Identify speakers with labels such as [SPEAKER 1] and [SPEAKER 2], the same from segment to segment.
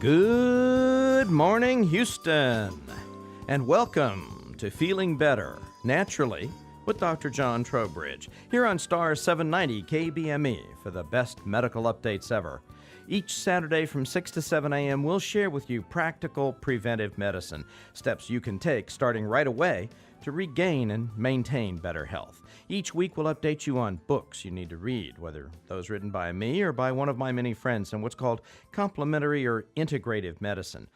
[SPEAKER 1] Good morning, Houston, and welcome to Feeling Better Naturally with Dr. John Trowbridge here on Star 790 KBME for the best medical updates ever. Each Saturday from 6 to 7 a.m., we'll share with you practical preventive medicine, steps you can take starting right away to regain and maintain better health. Each week, we'll update you on books you need to read, whether those written by me or by one of my many friends in what's called complementary or integrative medicine.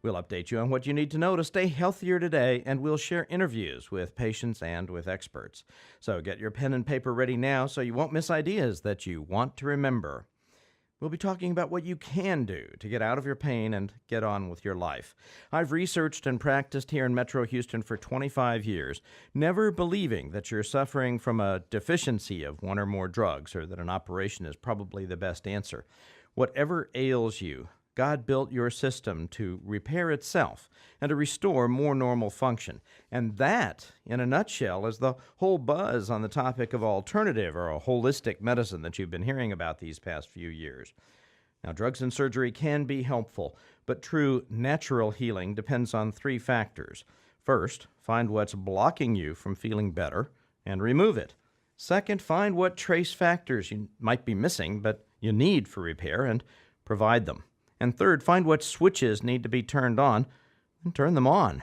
[SPEAKER 1] We'll update you on what you need to know to stay healthier today, and we'll share interviews with patients and with experts. So get your pen and paper ready now so you won't miss ideas that you want to remember. We'll be talking about what you can do to get out of your pain and get on with your life. I've researched and practiced here in Metro Houston for 25 years, never believing that you're suffering from a deficiency of one or more drugs or that an operation is probably the best answer. Whatever ails you, God built your system to repair itself and to restore more normal function. And that, in a nutshell, is the whole buzz on the topic of alternative or a holistic medicine that you've been hearing about these past few years. Now, drugs and surgery can be helpful, but true natural healing depends on three factors. First, find what's blocking you from feeling better and remove it. Second, find what trace factors you might be missing but you need for repair and provide them. And third, find what switches need to be turned on and turn them on.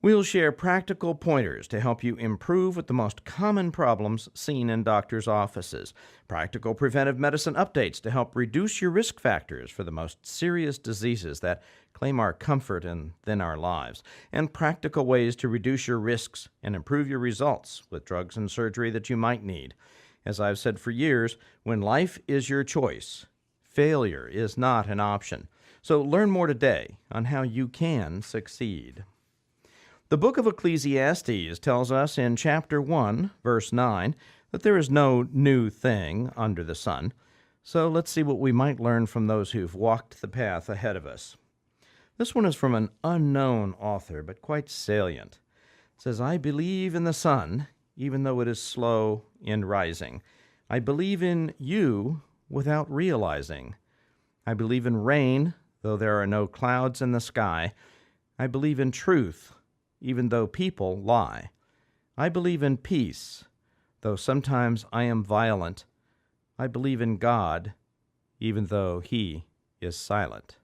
[SPEAKER 1] We'll share practical pointers to help you improve with the most common problems seen in doctors' offices, practical preventive medicine updates to help reduce your risk factors for the most serious diseases that claim our comfort and then our lives, and practical ways to reduce your risks and improve your results with drugs and surgery that you might need. As I've said for years, when life is your choice, failure is not an option. So learn more today on how you can succeed. The book of Ecclesiastes tells us in chapter 1, verse 9, that there is no new thing under the sun. So let's see what we might learn from those who've walked the path ahead of us. This one is from an unknown author, but quite salient. It says, I believe in the sun, even though it is slow in rising. I believe in you without realizing. I believe in rain, though there are no clouds in the sky. I believe in truth, even though people lie. I believe in peace, though sometimes I am violent. I believe in God, even though He is silent.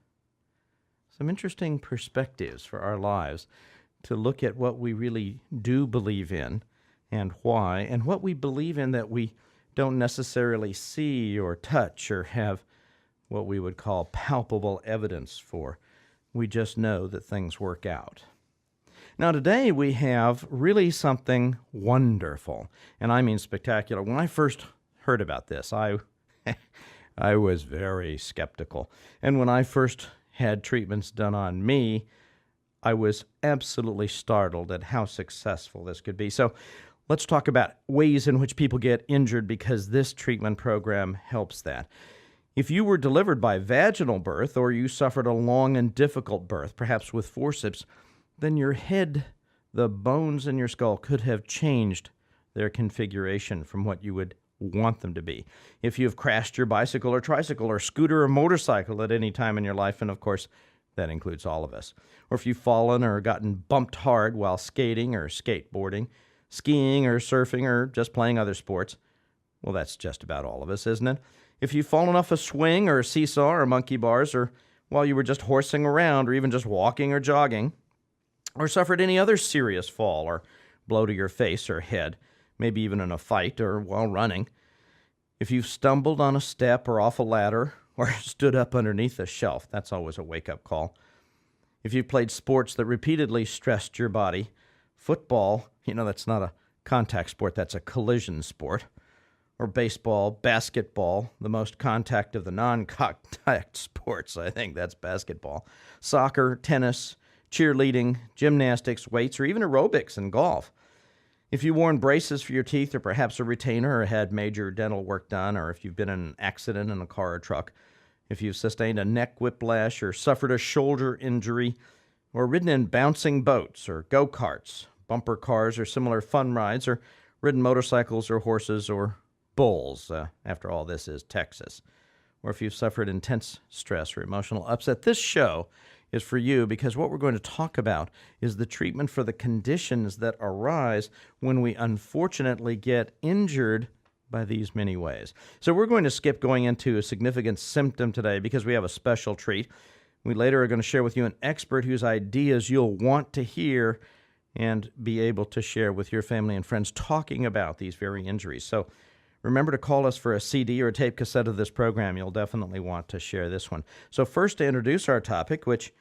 [SPEAKER 1] Some interesting perspectives for our lives to look at what we really do believe in and why, and what we believe in that we don't necessarily see or touch or have what we would call palpable evidence for. We just know that things work out. Now today we have really something wonderful, and I mean spectacular. When I first heard about this, I was very skeptical. And when I first had treatments done on me, I was absolutely startled at how successful this could be. So let's talk about ways in which people get injured because this treatment program helps that. If you were delivered by vaginal birth or you suffered a long and difficult birth, perhaps with forceps, then your head, the bones in your skull could have changed their configuration from what you would want them to be. If you've crashed your bicycle or tricycle or scooter or motorcycle at any time in your life, and of course, that includes all of us. Or if you've fallen or gotten bumped hard while skating or skateboarding, skiing or surfing or just playing other sports. Well, that's just about all of us, isn't it? If you've fallen off a swing or a seesaw or monkey bars, or while you were just horsing around or even just walking or jogging, or suffered any other serious fall or blow to your face or head, maybe even in a fight or while running, if you've stumbled on a step or off a ladder or stood up underneath a shelf, that's always a wake-up call. If you've played sports that repeatedly stressed your body, football, that's not a contact sport, that's a collision sport. Or baseball, basketball, the most contact of the non-contact sports, I think that's basketball. Soccer, tennis, cheerleading, gymnastics, weights, or even aerobics and golf. If you've worn braces for your teeth or perhaps a retainer or had major dental work done, or if you've been in an accident in a car or truck, if you've sustained a neck whiplash or suffered a shoulder injury, or ridden in bouncing boats or go-karts, bumper cars or similar fun rides, or ridden motorcycles or horses or bulls. After all, this is Texas. or if you've suffered intense stress or emotional upset, this show is for you, because what we're going to talk about is the treatment for the conditions that arise when we unfortunately get injured by these many ways. So we're going to skip going into a significant symptom today because we have a special treat. We later are going to share with you an expert whose ideas you'll want to hear and be able to share with your family and friends talking about these very injuries. So remember to call us for a CD or a tape cassette of this program. You'll definitely want to share this one. So first, to introduce our topic, which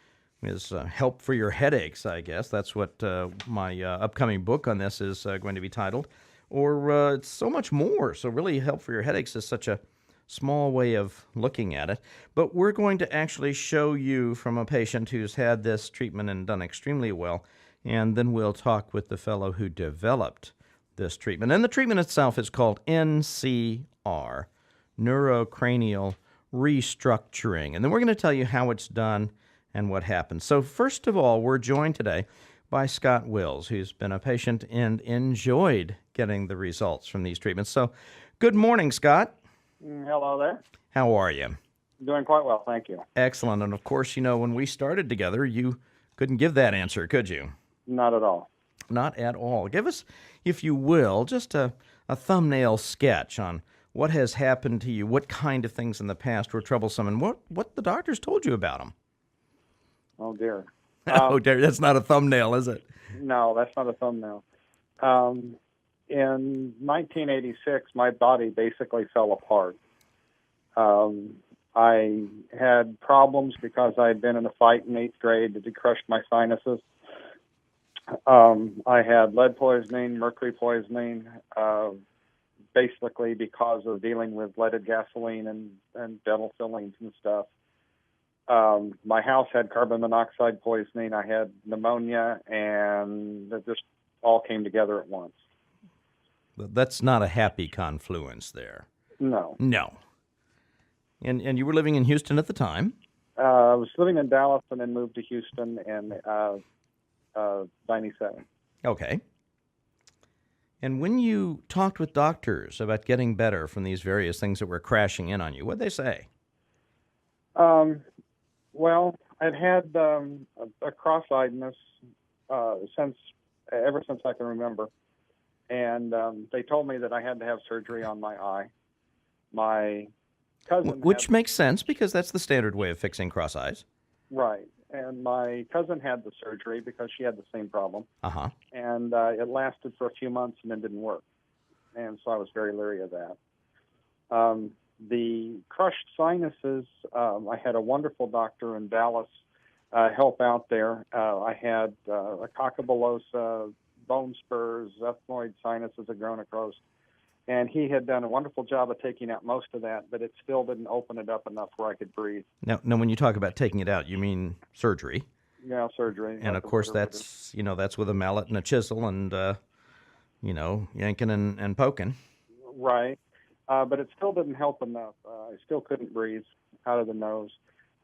[SPEAKER 1] is help for your headaches, I guess. That's what my upcoming book on this is going to be titled. Or it's so much more. So really, help for your headaches is such a small way of looking at it. But we're going to actually show you from a patient who's had this treatment and done extremely well. And then we'll talk with the fellow who developed this treatment. And the treatment itself is called NCR, Neuro-Cranial Restructuring. And then we're going to tell you how it's done and what happens. So first of all, we're joined today by Scott Wills, who's been a patient and enjoyed getting the results from these treatments. So good morning, Scott.
[SPEAKER 2] Hello there.
[SPEAKER 1] How are you?
[SPEAKER 2] Doing quite well, thank you.
[SPEAKER 1] Excellent. And of course, when we started together, you couldn't give that answer, could you?
[SPEAKER 2] Not at all.
[SPEAKER 1] Not at all. Give us, if you will, just a thumbnail sketch on what has happened to you, what kind of things in the past were troublesome, and what the doctors told you about them.
[SPEAKER 2] Oh, dear.
[SPEAKER 1] Oh, dear. That's not a thumbnail, is it?
[SPEAKER 2] No, that's not a thumbnail. In 1986, my body basically fell apart. I had problems because I had been in a fight in 8th grade that had crushed my sinuses. I had lead poisoning, mercury poisoning, basically because of dealing with leaded gasoline and dental fillings and stuff. My house had carbon monoxide poisoning. I had pneumonia, and it just all came together at once.
[SPEAKER 1] That's not a happy confluence there.
[SPEAKER 2] No.
[SPEAKER 1] No. And you were living in Houston at the time?
[SPEAKER 2] I was living in Dallas and then moved to Houston in 97.
[SPEAKER 1] Okay. And when you talked with doctors about getting better from these various things that were crashing in on you, what'd they say?
[SPEAKER 2] Well, I'd had a cross-eyedness ever since I can remember. And they told me that I had to have surgery on my eye. My cousin...
[SPEAKER 1] Which makes sense, because that's the standard way of fixing cross eyes.
[SPEAKER 2] Right. And my cousin had the surgery because she had the same problem.
[SPEAKER 1] Uh-huh.
[SPEAKER 2] And it lasted for a few months and then didn't work. And so I was very leery of that. The crushed sinuses, I had a wonderful doctor in Dallas help out there. I had a coccybulosa, bone spurs, ethmoid sinuses had grown across. And he had done a wonderful job of taking out most of that, but it still didn't open it up enough where I could breathe.
[SPEAKER 1] Now, when you talk about taking it out, you mean surgery?
[SPEAKER 2] Yeah, surgery.
[SPEAKER 1] And of course, that's with a mallet and a chisel and, yanking and poking.
[SPEAKER 2] Right. But it still didn't help enough. I still couldn't breathe out of the nose.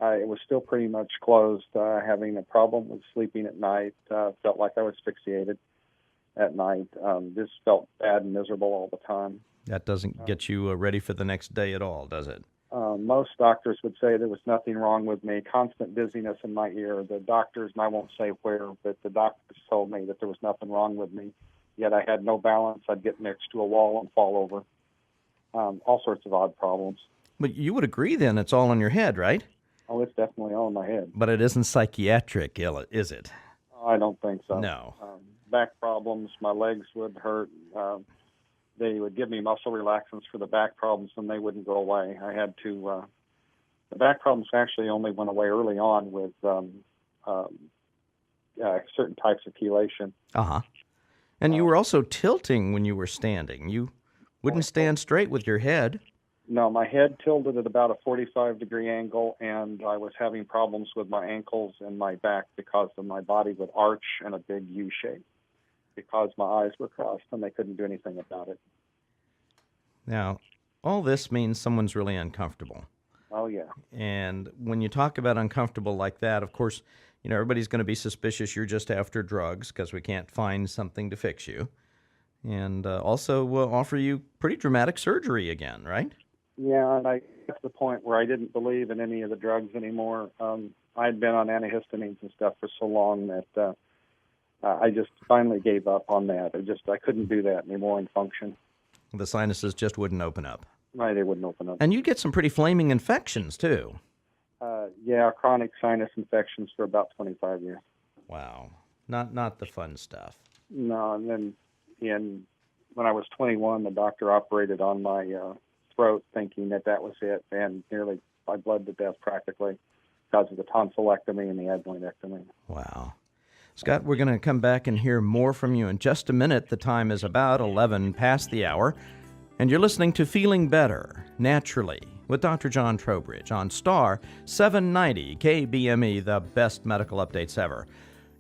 [SPEAKER 2] It was still pretty much closed, having a problem with sleeping at night. Felt like I was asphyxiated at night. Just felt bad and miserable all the time. That
[SPEAKER 1] doesn't get you ready for the next day at all, does it?
[SPEAKER 2] Most doctors would say there was nothing wrong with me, constant dizziness in my ear. The doctors, and I won't say where, but the doctors told me that there was nothing wrong with me, yet I had no balance. I'd get next to a wall and fall over. All sorts of odd problems.
[SPEAKER 1] But you would agree then it's all in your head, right?
[SPEAKER 2] Oh, it's definitely all in my head.
[SPEAKER 1] But it isn't psychiatric, is it?
[SPEAKER 2] I don't think so.
[SPEAKER 1] No.
[SPEAKER 2] Back problems, my legs would hurt. They would give me muscle relaxants for the back problems, and they wouldn't go away. I had to... the back problems actually only went away early on with certain types of chelation.
[SPEAKER 1] Uh-huh. And you were also tilting when you were standing. You wouldn't stand straight with your head.
[SPEAKER 2] No, my head tilted at about a 45-degree angle, and I was having problems with my ankles and my back because of my body would arch in a big U shape because my eyes were crossed, and they couldn't do anything about it.
[SPEAKER 1] Now, all this means someone's really uncomfortable.
[SPEAKER 2] Oh, yeah.
[SPEAKER 1] And when you talk about uncomfortable like that, of course, everybody's going to be suspicious you're just after drugs because we can't find something to fix you. And also offer you pretty dramatic surgery again, right?
[SPEAKER 2] Yeah, and I got to the point where I didn't believe in any of the drugs anymore. I'd been on antihistamines and stuff for so long that I just finally gave up on that. I couldn't do that anymore and function.
[SPEAKER 1] The sinuses just wouldn't open up.
[SPEAKER 2] Right, they wouldn't open up.
[SPEAKER 1] And you get some pretty flaming infections, too.
[SPEAKER 2] Yeah, chronic sinus infections for about 25 years.
[SPEAKER 1] Wow. Not the fun stuff.
[SPEAKER 2] No, and then when I was 21, the doctor operated on my throat thinking that was it, and nearly I bled to death practically because of the tonsillectomy and the adenoidectomy.
[SPEAKER 1] Wow. Scott, we're going to come back and hear more from you in just a minute. The time is about 11 past the hour, and you're listening to Feeling Better, Naturally, with Dr. John Trowbridge on Star 790 KBME, the best medical updates ever.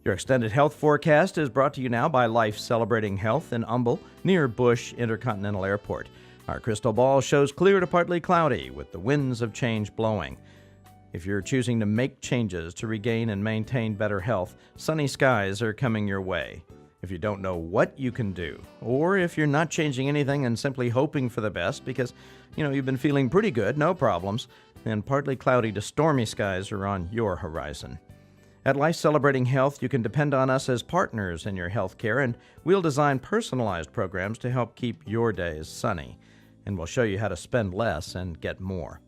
[SPEAKER 1] Your extended health forecast is brought to you now by Life Celebrating Health in Humble, near Bush Intercontinental Airport. Our crystal ball shows clear to partly cloudy, with the winds of change blowing. If you're choosing to make changes to regain and maintain better health, sunny skies are coming your way. If you don't know what you can do, or if you're not changing anything and simply hoping for the best because, you've been feeling pretty good, no problems, then partly cloudy to stormy skies are on your horizon. At Life Celebrating Health, you can depend on us as partners in your health care, and we'll design personalized programs to help keep your days sunny. And we'll show you how to spend less and get more.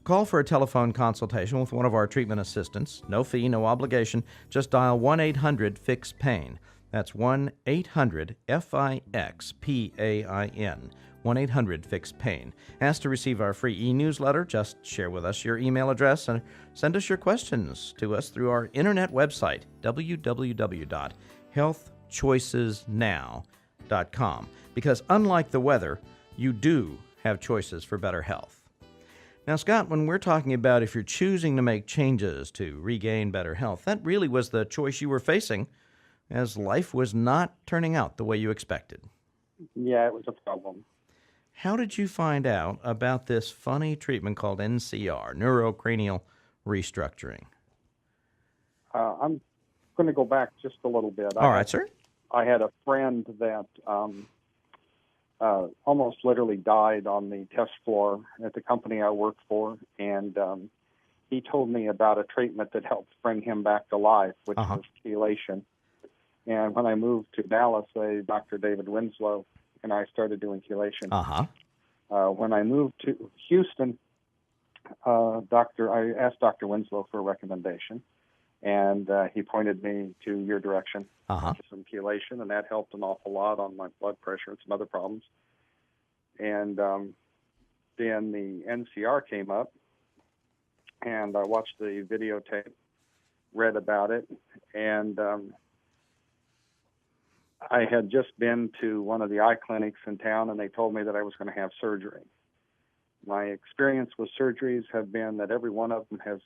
[SPEAKER 1] Call for a telephone consultation with one of our treatment assistants. No fee, no obligation. Just dial 1-800-FIX-PAIN. That's 1-800-FIX-PAIN. 1-800-FIX-PAIN. Ask to receive our free e-newsletter. Just share with us your email address and send us your questions to us through our internet website, www.healthchoicesnow.com. Because unlike the weather, you do have choices for better health. Now, Scott, when we're talking about if you're choosing to make changes to regain better health, that really was the choice you were facing as life was not turning out the way you expected.
[SPEAKER 2] Yeah, it was a problem.
[SPEAKER 1] How did you find out about this funny treatment called NCR, Neuro Cranial Restructuring?
[SPEAKER 2] I'm going to go back just a little bit.
[SPEAKER 1] All right, sir.
[SPEAKER 2] I had a friend that almost literally died on the test floor at the company I worked for, and he told me about a treatment that helped bring him back to life, which was chelation. And when I moved to Dallas, Dr. David Winslow and I started doing chelation. When I moved to Houston, I asked Dr. Winslow for a recommendation, and he pointed me to your direction for some chelation, and that helped an awful lot on my blood pressure and some other problems. And then the NCR came up, and I watched the videotape, read about it, and I had just been to one of the eye clinics in town, and they told me that I was going to have surgery. My experience with surgeries have been that every one of them has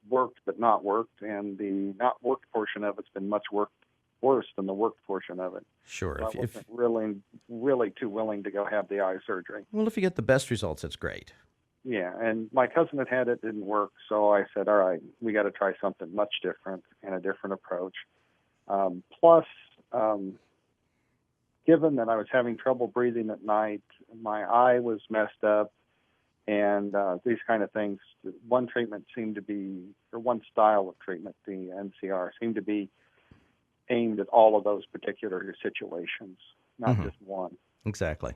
[SPEAKER 2] worked but not worked, and the not worked portion of it's been much worse than the worked portion of it.
[SPEAKER 1] Sure.
[SPEAKER 2] So I wasn't really too willing to go have the eye surgery.
[SPEAKER 1] Well, if you get the best results, it's great.
[SPEAKER 2] Yeah, and my cousin that had it didn't work, so I said, all right, we got to try something much different and a different approach. Plus, given that I was having trouble breathing at night, my eye was messed up, and these kind of things, one style of treatment, the NCR, seemed to be aimed at all of those particular situations, not just one.
[SPEAKER 1] Exactly.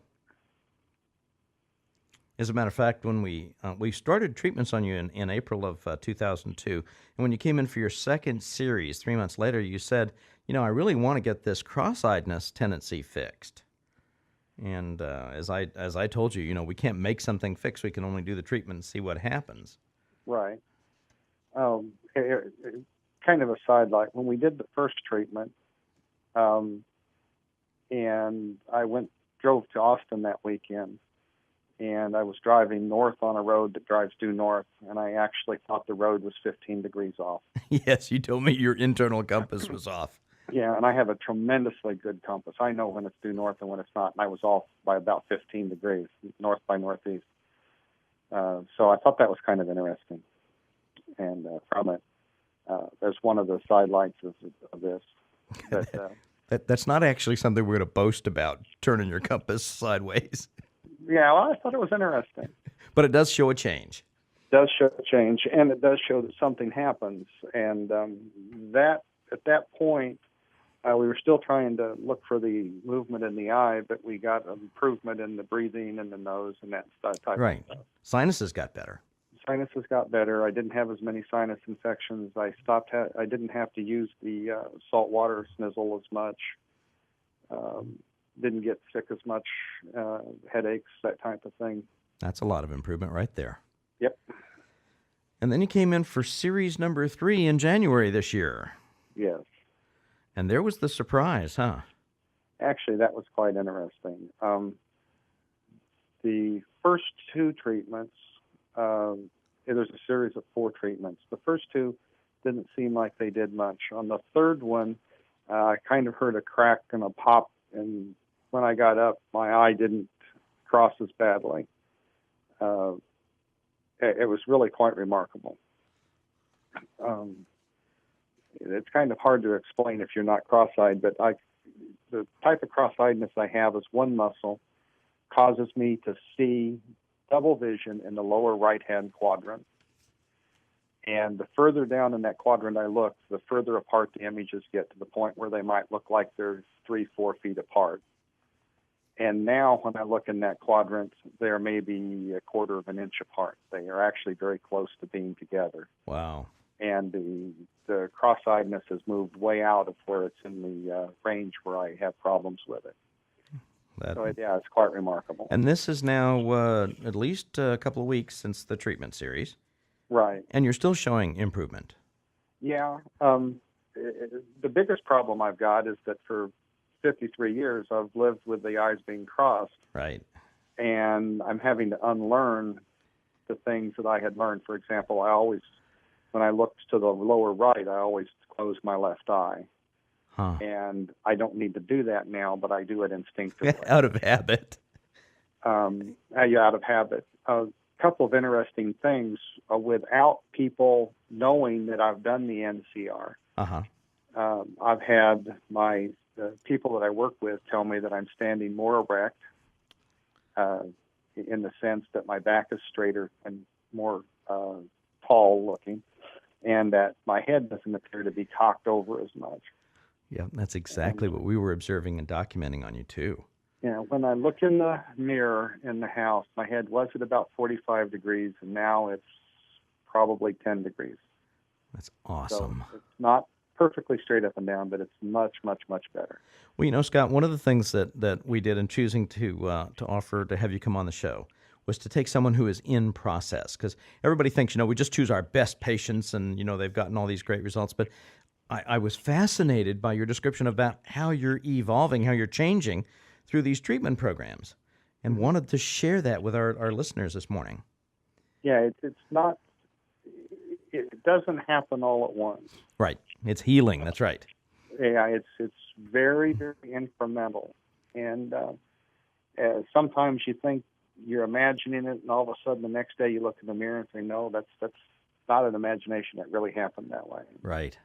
[SPEAKER 1] As a matter of fact, when we started treatments on you in April of 2002, and when you came in for your second series 3 months later, you said, I really want to get this cross-eyedness tendency fixed. And as I told you, we can't make something fix. We can only do the treatment and see what happens. Right.
[SPEAKER 2] Kind of a sidelight. When we did the first treatment, and I drove to Austin that weekend, and I was driving north on a road that drives due north, and I actually thought the road was 15 degrees off.
[SPEAKER 1] Yes, you told me your internal compass was off.
[SPEAKER 2] Yeah, and I have a tremendously good compass. I know when it's due north and when it's not, and I was off by about 15 degrees, north by northeast. So I thought that was kind of interesting. And from it, there's one of the sidelights of this.
[SPEAKER 1] That's not actually something we're going to boast about, turning your compass sideways.
[SPEAKER 2] Yeah, well, I thought it was interesting.
[SPEAKER 1] But it does show a change.
[SPEAKER 2] It does show a change, and it does show that something happens. And that at that point, we were still trying to look for the movement in the eye, but we got improvement in the breathing and the nose and that type
[SPEAKER 1] Right.
[SPEAKER 2] of stuff.
[SPEAKER 1] Sinuses got better.
[SPEAKER 2] Sinuses got better. I didn't have as many sinus infections. I didn't have to use the salt water snizzle as much. Didn't get sick as much, headaches, that type of thing.
[SPEAKER 1] That's a lot of improvement right there.
[SPEAKER 2] Yep.
[SPEAKER 1] And then you came in for series number 3 in January this year.
[SPEAKER 2] Yes.
[SPEAKER 1] And there was the surprise, huh?
[SPEAKER 2] Actually, that was quite interesting. The first 2 treatments, there's a series of 4 treatments. The first 2 didn't seem like they did much. On the third one, I kind of heard a crack and a pop, and when I got up, my eye didn't cross as badly. It was really quite remarkable. It's kind of hard to explain if you're not cross-eyed, but the type of cross-eyedness I have is one muscle causes me to see double vision in the lower right-hand quadrant. And the further down in that quadrant I look, the further apart the images get, to the point where they might look like they're 3-4 feet apart. And now when I look in that quadrant, they're maybe a quarter of an inch apart. They are actually very close to being together.
[SPEAKER 1] Wow.
[SPEAKER 2] And the cross-eyedness has moved way out of where it's in the range where I have problems with it. It's quite remarkable.
[SPEAKER 1] And this is now at least a couple of weeks since the treatment series.
[SPEAKER 2] Right.
[SPEAKER 1] And you're still showing improvement.
[SPEAKER 2] Yeah. The biggest problem I've got is that for 53 years, I've lived with the eyes being crossed.
[SPEAKER 1] Right.
[SPEAKER 2] And I'm having to unlearn the things that I had learned. For example, when I looked to the lower right, I always closed my left eye.
[SPEAKER 1] Huh.
[SPEAKER 2] And I don't need to do that now, but I do it instinctively.
[SPEAKER 1] Out of habit.
[SPEAKER 2] Out of habit. A couple of interesting things without people knowing that I've done the NCR.
[SPEAKER 1] Uh-huh.
[SPEAKER 2] I've had the people that I work with tell me that I'm standing more erect, in the sense that my back is straighter and more tall looking, and that my head doesn't appear to be cocked over as much.
[SPEAKER 1] Yeah, that's exactly what we were observing and documenting on you, too.
[SPEAKER 2] Yeah, when I look in the mirror in the house, my head was at about 45 degrees, and now it's probably 10 degrees.
[SPEAKER 1] That's awesome.
[SPEAKER 2] So it's not perfectly straight up and down, but it's much, much, much better.
[SPEAKER 1] Well, Scott, one of the things that we did in choosing to offer to have you come on the show was to take someone who is in process, because everybody thinks, we just choose our best patients and, they've gotten all these great results. But I was fascinated by your description about how you're evolving, how you're changing through these treatment programs, and wanted to share that with our listeners this morning.
[SPEAKER 2] Yeah, it doesn't happen all at once.
[SPEAKER 1] Right. It's healing. That's right.
[SPEAKER 2] Yeah, it's very, very incremental. And sometimes you think you're imagining it, and all of a sudden the next day you look in the mirror and say, no, that's not an imagination. That really happened that way.
[SPEAKER 1] Right.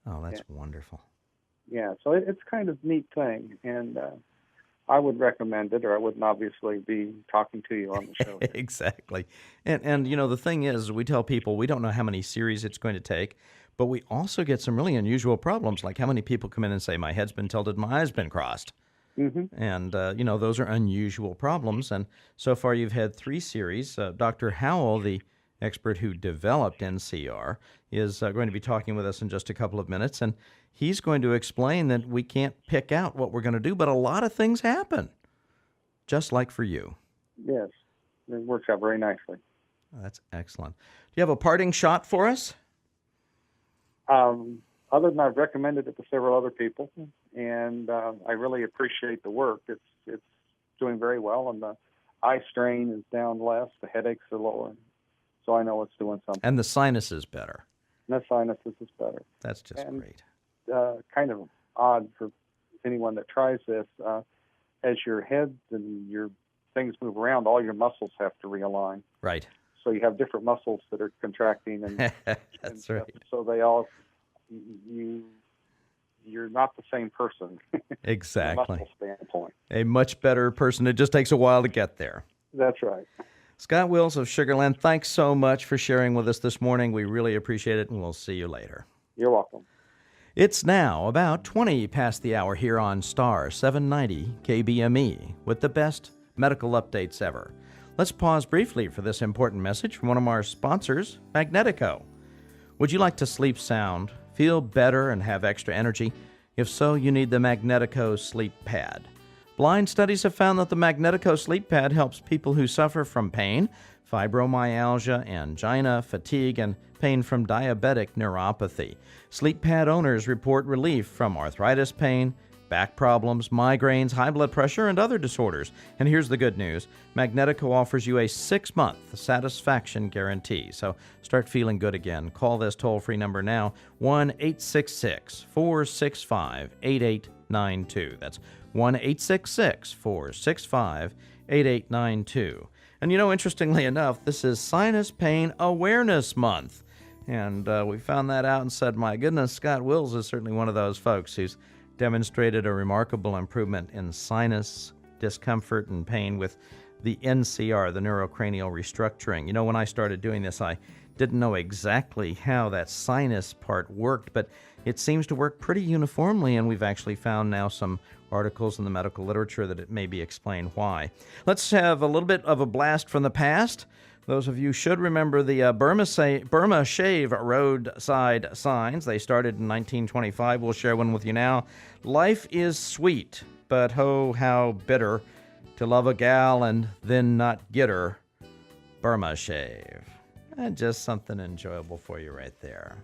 [SPEAKER 1] Oh, that's wonderful.
[SPEAKER 2] Yeah, so it's kind of a neat thing. And I would recommend it, or I wouldn't obviously be talking to you on the show.
[SPEAKER 1] Exactly. And the thing is, we tell people we don't know how many series it's going to take, but we also get some really unusual problems, like how many people come in and say, my head's been tilted, my eye's been crossed. Mm-hmm. And, those are unusual problems. And so far you've had 3 series. Dr. Howell, the expert who developed NCR, is going to be talking with us in just a couple of minutes. And he's going to explain that we can't pick out what we're going to do, but a lot of things happen, just like for you.
[SPEAKER 2] Yes, it works out very nicely.
[SPEAKER 1] That's excellent. Do you have a parting shot for us?
[SPEAKER 2] Other than I've recommended it to several other people, and I really appreciate the work. It's doing very well, and the eye strain is down less, the headaches are lower, so I know it's doing something.
[SPEAKER 1] And the sinus is better.
[SPEAKER 2] And the sinuses is better.
[SPEAKER 1] That's just great.
[SPEAKER 2] Kind of odd for anyone that tries this. As your head and your things move around, all your muscles have to realign.
[SPEAKER 1] Right.
[SPEAKER 2] So you have different muscles that are contracting, and
[SPEAKER 1] that's
[SPEAKER 2] and
[SPEAKER 1] right.
[SPEAKER 2] So you're not the same person.
[SPEAKER 1] Exactly.
[SPEAKER 2] From a muscle standpoint.
[SPEAKER 1] A much better person. It just takes a while to get there.
[SPEAKER 2] That's right.
[SPEAKER 1] Scott Wills of Sugarland, thanks so much for sharing with us this morning. We really appreciate it, and we'll see you later.
[SPEAKER 2] You're welcome.
[SPEAKER 1] It's now about 20 past the hour here on Star 790 KBME with the best medical updates ever. Let's pause briefly for this important message from one of our sponsors, Magnetico. Would you like to sleep sound, feel better, and have extra energy? If so, you need the Magnetico Sleep Pad. Blind studies have found that the Magnetico Sleep Pad helps people who suffer from pain, fibromyalgia, angina, fatigue, and pain from diabetic neuropathy. Sleep Pad owners report relief from arthritis pain, back problems, migraines, high blood pressure, and other disorders. And here's the good news. Magnetico offers you a 6-month satisfaction guarantee. So start feeling good again. Call this toll-free number now, 1-866-465-8892. That's 1-866-465-8892. And interestingly enough, this is Sinus Pain Awareness Month. And we found that out and said, my goodness, Scott Wills is certainly one of those folks who's demonstrated a remarkable improvement in sinus discomfort and pain with the NCR, the Neurocranial Restructuring. When I started doing this, I didn't know exactly how that sinus part worked, but it seems to work pretty uniformly, and we've actually found now some articles in the medical literature that it maybe explain why. Let's have a little bit of a blast from the past. Those of you should remember the Burma Shave roadside signs. They started in 1925. We'll share one with you now. Life is sweet, but oh, how bitter to love a gal and then not get her. Burma Shave. And just something enjoyable for you right there.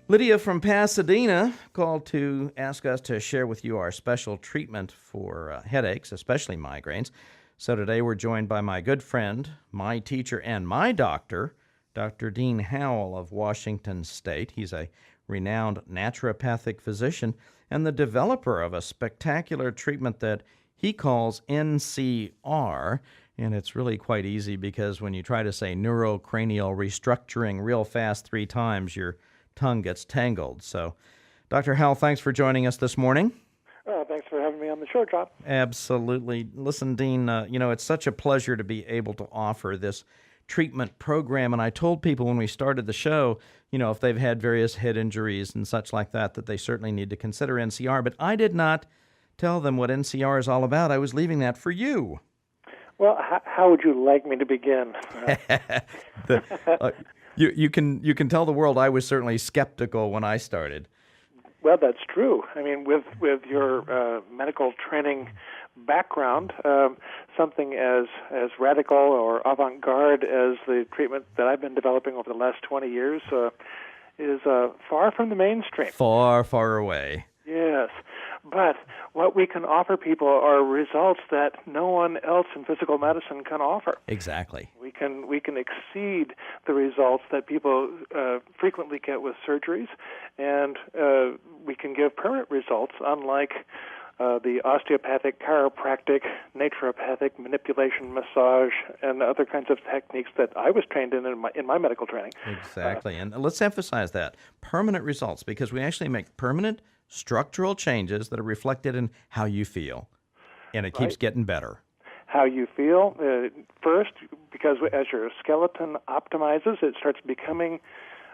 [SPEAKER 1] Lydia from Pasadena called to ask us to share with you our special treatment for headaches, especially migraines. So today we're joined by my good friend, my teacher, and my doctor, Dr. Dean Howell of Washington State. He's a renowned naturopathic physician and the developer of a spectacular treatment that he calls NCR. And it's really quite easy because when you try to say neurocranial restructuring real fast 3 times, your tongue gets tangled. So, Dr. Howell, thanks for joining us this morning.
[SPEAKER 3] Thanks for having me on the show, John.
[SPEAKER 1] Absolutely. Listen, Dean, it's such a pleasure to be able to offer this treatment program. And I told people when we started the show, if they've had various head injuries and such like that, that they certainly need to consider NCR. But I did not tell them what NCR is all about. I was leaving that for you.
[SPEAKER 3] Well, how would you like me to begin?
[SPEAKER 1] You can tell the world I was certainly skeptical when I started.
[SPEAKER 3] Well, that's true. I mean, with your medical training background, something as radical or avant-garde as the treatment that I've been developing over the last 20 years is far from the mainstream.
[SPEAKER 1] Far, far away.
[SPEAKER 3] Yes. But what we can offer people are results that no one else in physical medicine can offer.
[SPEAKER 1] Exactly.
[SPEAKER 3] We can exceed the results that people frequently get with surgeries, and we can give permanent results, unlike the osteopathic, chiropractic, naturopathic, manipulation, massage, and other kinds of techniques that I was trained in my medical training.
[SPEAKER 1] Exactly. And let's emphasize that. Permanent results, because we actually make permanent structural changes that are reflected in how you feel. And it keeps getting better.
[SPEAKER 3] How you feel, first, because as your skeleton optimizes, it starts becoming,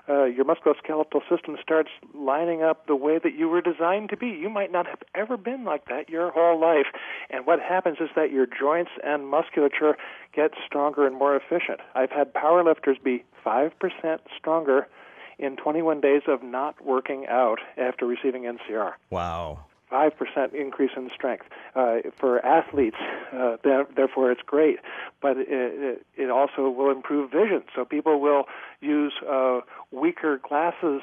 [SPEAKER 3] your musculoskeletal system starts lining up the way that you were designed to be. You might not have ever been like that your whole life. And what happens is that your joints and musculature get stronger and more efficient. I've had powerlifters be 5% stronger in 21 days of not working out after receiving NCR.
[SPEAKER 1] Wow.
[SPEAKER 3] 5% increase in strength. For athletes, therefore it's great, but it also will improve vision. So people will use weaker glasses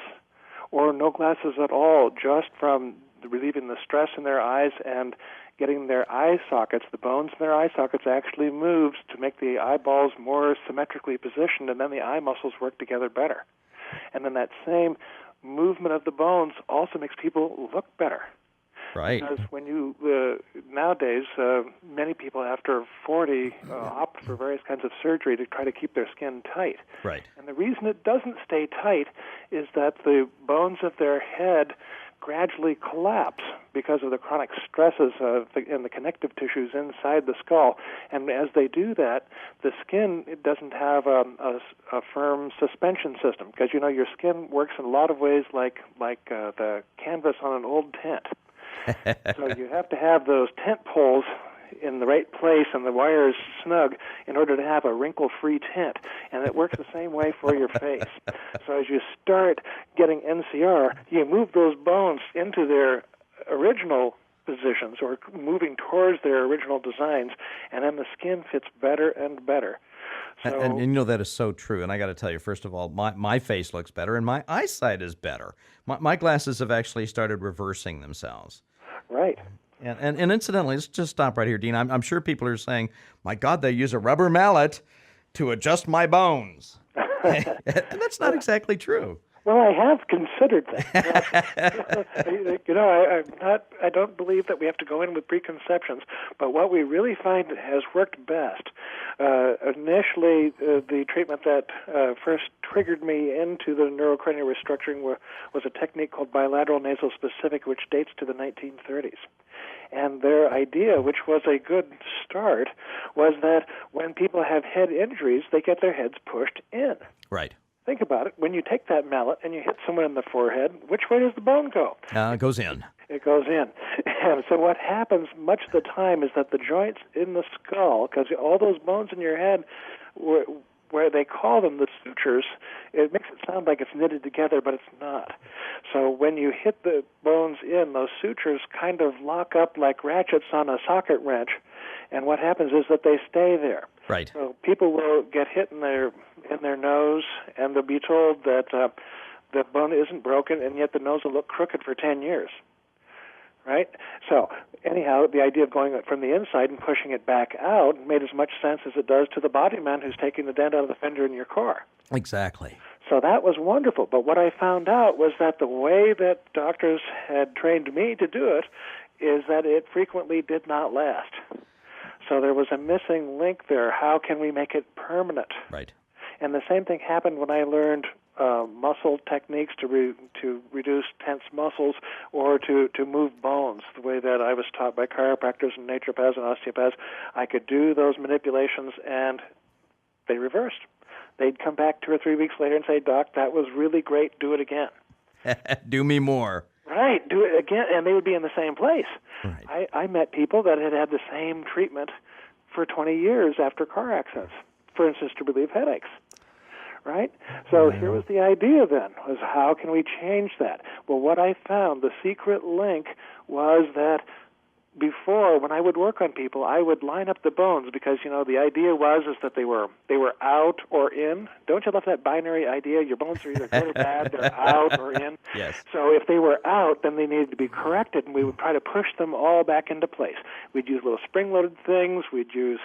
[SPEAKER 3] or no glasses at all just from relieving the stress in their eyes and getting their eye sockets, the bones in their eye sockets actually moves to make the eyeballs more symmetrically positioned, and then the eye muscles work together better. And then that same movement of the bones also makes people look better.
[SPEAKER 1] Right.
[SPEAKER 3] Because when you, nowadays, many people after 40 opt for various kinds of surgery to try to keep their skin tight.
[SPEAKER 1] Right.
[SPEAKER 3] And the reason it doesn't stay tight is that the bones of their head gradually collapse because of the chronic stresses in the connective tissues inside the skull. And as they do that, the skin doesn't have a firm suspension system, because your skin works in a lot of ways like the canvas on an old tent. So you have to have those tent poles in the right place and the wires snug in order to have a wrinkle-free tent. And it works the same way for your face. So as you start getting NCR, you move those bones into their original positions, or moving towards their original designs, and then the skin fits better and better. So,
[SPEAKER 1] and that is so true. And I got to tell you, first of all, my face looks better and my eyesight is better. My glasses have actually started reversing themselves.
[SPEAKER 3] Right.
[SPEAKER 1] And incidentally, let's just stop right here, Dean. I'm sure people are saying, my God, they use a rubber mallet to adjust my bones. And that's not exactly true.
[SPEAKER 3] Well, I have considered that. I don't believe that we have to go in with preconceptions, but what we really find has worked best. Initially, the treatment that first triggered me into the neurocranial restructuring was a technique called bilateral nasal specific, which dates to the 1930s. And their idea, which was a good start, was that when people have head injuries, they get their heads pushed in.
[SPEAKER 1] Right.
[SPEAKER 3] Think about it. When you take that mallet and you hit someone in the forehead, which way does the bone go?
[SPEAKER 1] It goes in.
[SPEAKER 3] It goes in. And so what happens much of the time is that the joints in the skull, because all those bones in your head, where they call them the sutures, it makes it sound like it's knitted together, but it's not. So when you hit the bones in, those sutures kind of lock up like ratchets on a socket wrench, and what happens is that they stay there.
[SPEAKER 1] Right.
[SPEAKER 3] So people will get hit in their nose, and they'll be told that the bone isn't broken, and yet the nose will look crooked for 10 years. Right? So anyhow, the idea of going from the inside and pushing it back out made as much sense as it does to the body man who's taking the dent out of the fender in your car.
[SPEAKER 1] Exactly.
[SPEAKER 3] So that was wonderful. But what I found out was that the way that doctors had trained me to do it is that it frequently did not last. So there was a missing link there. How can we make it permanent?
[SPEAKER 1] Right.
[SPEAKER 3] And the same thing happened when I learned muscle techniques to reduce tense muscles, or to move bones, the way that I was taught by chiropractors and naturopaths and osteopaths. I could do those manipulations, and they reversed. They'd come back 2 or 3 weeks later and say, Doc, that was really great, do it again.
[SPEAKER 1] Do me more.
[SPEAKER 3] Right, do it again, and they would be in the same place.
[SPEAKER 1] Right.
[SPEAKER 3] I met people that had had the same treatment for 20 years after car accidents, for instance, to relieve headaches. Right? So here was the idea then, was how can we change that? Well, what I found, the secret link, was that before, when I would work on people, I would line up the bones, because, the idea was that they were out or in. Don't you love that binary idea? Your bones are either good or bad, they're out or in.
[SPEAKER 1] Yes.
[SPEAKER 3] So if they were out, then they needed to be corrected, and we would try to push them all back into place. We'd use little spring-loaded things. We'd use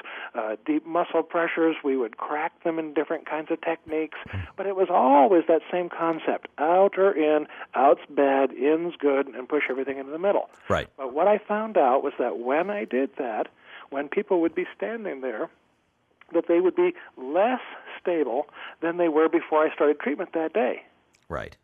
[SPEAKER 3] deep muscle pressures. We would crack them in different kinds of techniques. But it was always that same concept: out or in, out's bad, in's good, and push everything into the middle.
[SPEAKER 1] Right.
[SPEAKER 3] But what I found out was that when I did that, when people would be standing there, that they would be less stable than they were before I started treatment that day.
[SPEAKER 1] Right.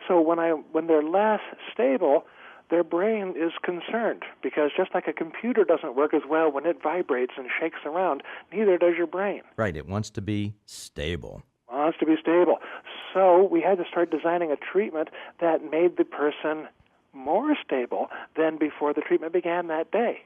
[SPEAKER 3] So when they're less stable, their brain is concerned, because just like a computer doesn't work as well when it vibrates and shakes around, neither does your brain.
[SPEAKER 1] Right. It wants to be stable.
[SPEAKER 3] Wants to be stable. So we had to start designing a treatment that made the person more stable than before the treatment began that day.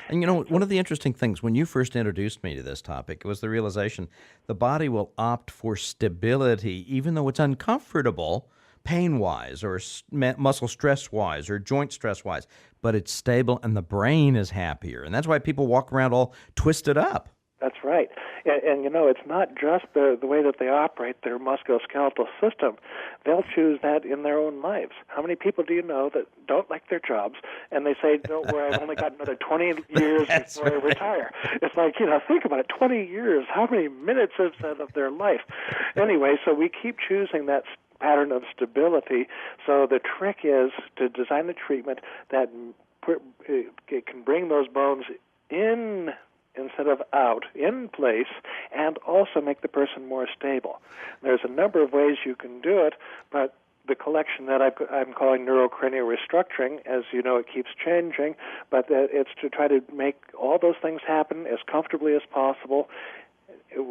[SPEAKER 1] And one of the interesting things when you first introduced me to this topic was the realization the body will opt for stability even though it's uncomfortable, pain-wise or muscle stress-wise or joint stress-wise, but it's stable and the brain is happier. And that's why people walk around all twisted up.
[SPEAKER 3] That's right. And it's not just the way that they operate their musculoskeletal system. They'll choose that in their own lives. How many people do you know that don't like their jobs, and they say, don't worry, I've only got another 20 years before I retire? It's like, think about it, 20 years. How many minutes is that of their life? Anyway, so we keep choosing that pattern of stability. So the trick is to design a treatment that can bring those bones in instead of out, in place, and also make the person more stable. There's a number of ways you can do it, but the collection that I'm calling Neuro-Cranial Restructuring. As you know, it keeps changing, but it's to try to make all those things happen as comfortably as possible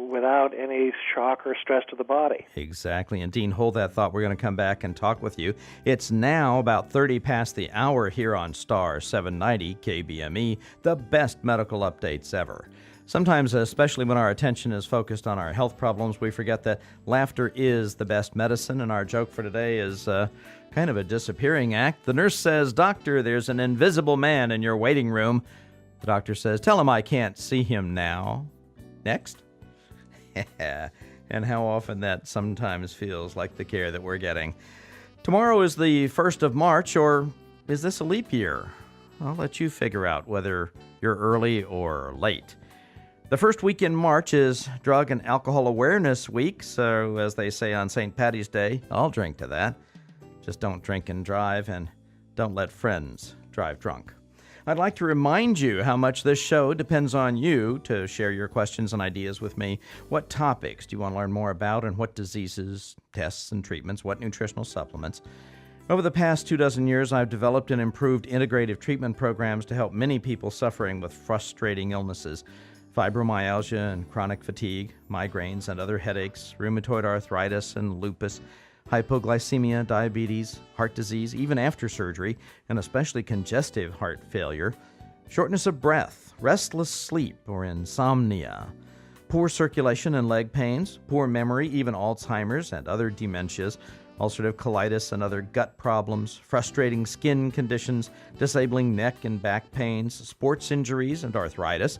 [SPEAKER 3] without any shock or stress to the body.
[SPEAKER 1] Exactly. And Dean, hold that thought. We're going to come back and talk with you. It's now about 30 past the hour here on Star 790 KBME, the best medical updates ever. Sometimes, especially when our attention is focused on our health problems, we forget that laughter is the best medicine, and our joke for today is kind of a disappearing act. The nurse says, "Doctor, there's an invisible man in your waiting room." The doctor says, "Tell him I can't see him now." Next. And how often that sometimes feels like the care that we're getting. Tomorrow is the 1st of March, or is this a leap year? I'll let you figure out whether you're early or late. The first week in March is Drug and Alcohol Awareness Week, so as they say on St. Patty's Day, I'll drink to that. Just don't drink and drive, and don't let friends drive drunk. I'd like to remind you how much this show depends on you to share your questions and ideas with me. What topics do you want to learn more about, and what diseases, tests, and treatments, what nutritional supplements? Over the past 24 years, I've developed and improved integrative treatment programs to help many people suffering with frustrating illnesses. Fibromyalgia and chronic fatigue, migraines and other headaches, rheumatoid arthritis and lupus, hypoglycemia, diabetes, heart disease, even after surgery, and especially congestive heart failure, shortness of breath, restless sleep or insomnia, poor circulation and leg pains, poor memory, even Alzheimer's and other dementias, ulcerative colitis and other gut problems, frustrating skin conditions, disabling neck and back pains, sports injuries and arthritis,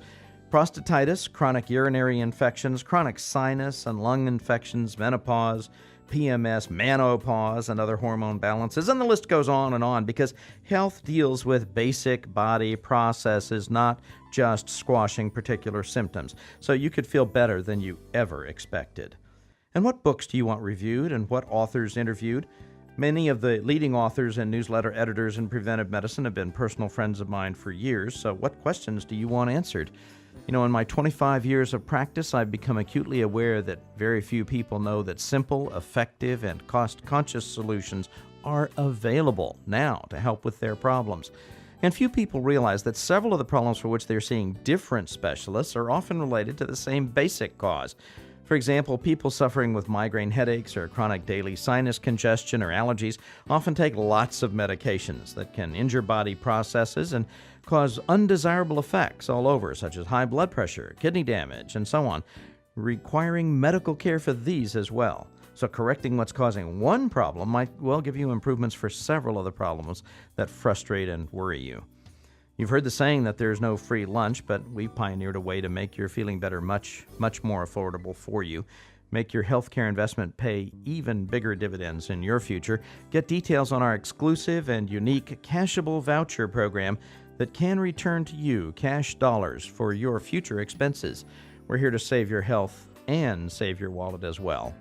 [SPEAKER 1] prostatitis, chronic urinary infections, chronic sinus and lung infections, menopause, PMS, menopause, and other hormone balances, and the list goes on because health deals with basic body processes, not just squashing particular symptoms, so you could feel better than you ever expected. And what books do you want reviewed, and what authors interviewed? Many of the leading authors and newsletter editors in preventive medicine have been personal friends of mine for years, so what questions do you want answered? You know, in my 25 years of practice, I've become acutely aware that very few people know that simple, effective, and cost-conscious solutions are available now to help with their problems. And few people realize that several of the problems for which they're seeing different specialists are often related to the same basic cause. For example, people suffering with migraine headaches or chronic daily sinus congestion or allergies often take lots of medications that can injure body processes and cause undesirable effects all over, such as high blood pressure, kidney damage, and so on, requiring medical care for these as well. So correcting what's causing one problem might well give you improvements for several of the problems that frustrate and worry you. You've heard the saying that there's no free lunch, but we pioneered a way to make your feeling better much more affordable for you. Make your healthcare investment pay even bigger dividends in your future. Get details on our exclusive and unique cashable voucher program that can return to you cash dollars for your future expenses. We're here to save your health and save your wallet as well.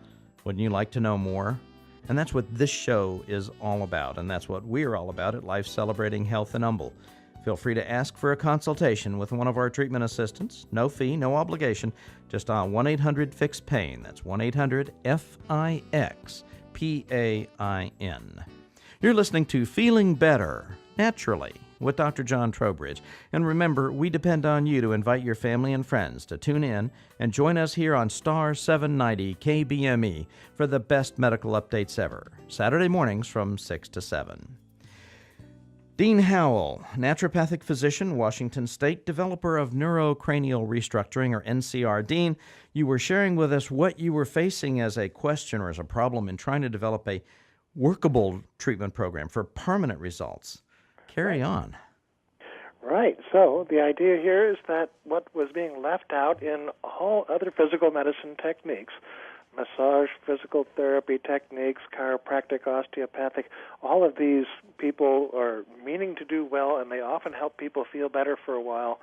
[SPEAKER 1] Wouldn't you like to know more? And that's what this show is all about, and that's what we're all about at Life Celebrating Health and Humble. Feel free to ask for a consultation with one of our treatment assistants. No fee, no obligation. Just on 1-800-FIX-PAIN. That's 1-800-FIX-PAIN. You're listening to Feeling Better, Naturally, with Dr. John Trowbridge. And remember, we depend on you to invite your family and friends to tune in and join us here on Star 790 KBME for the best medical updates ever, Saturday mornings from 6 to 7. Dean Howell, naturopathic physician, Washington State, developer of Neuro-Cranial Restructuring, or NCR. Dean, you were sharing with us what you were facing as a question or as a problem in trying to develop a workable treatment program for permanent results. Carry on.
[SPEAKER 3] Right. So the idea here is that what was being left out in all other physical medicine techniques, massage, physical therapy techniques, chiropractic, osteopathic, all of these people are meaning to do well, and they often help people feel better for a while,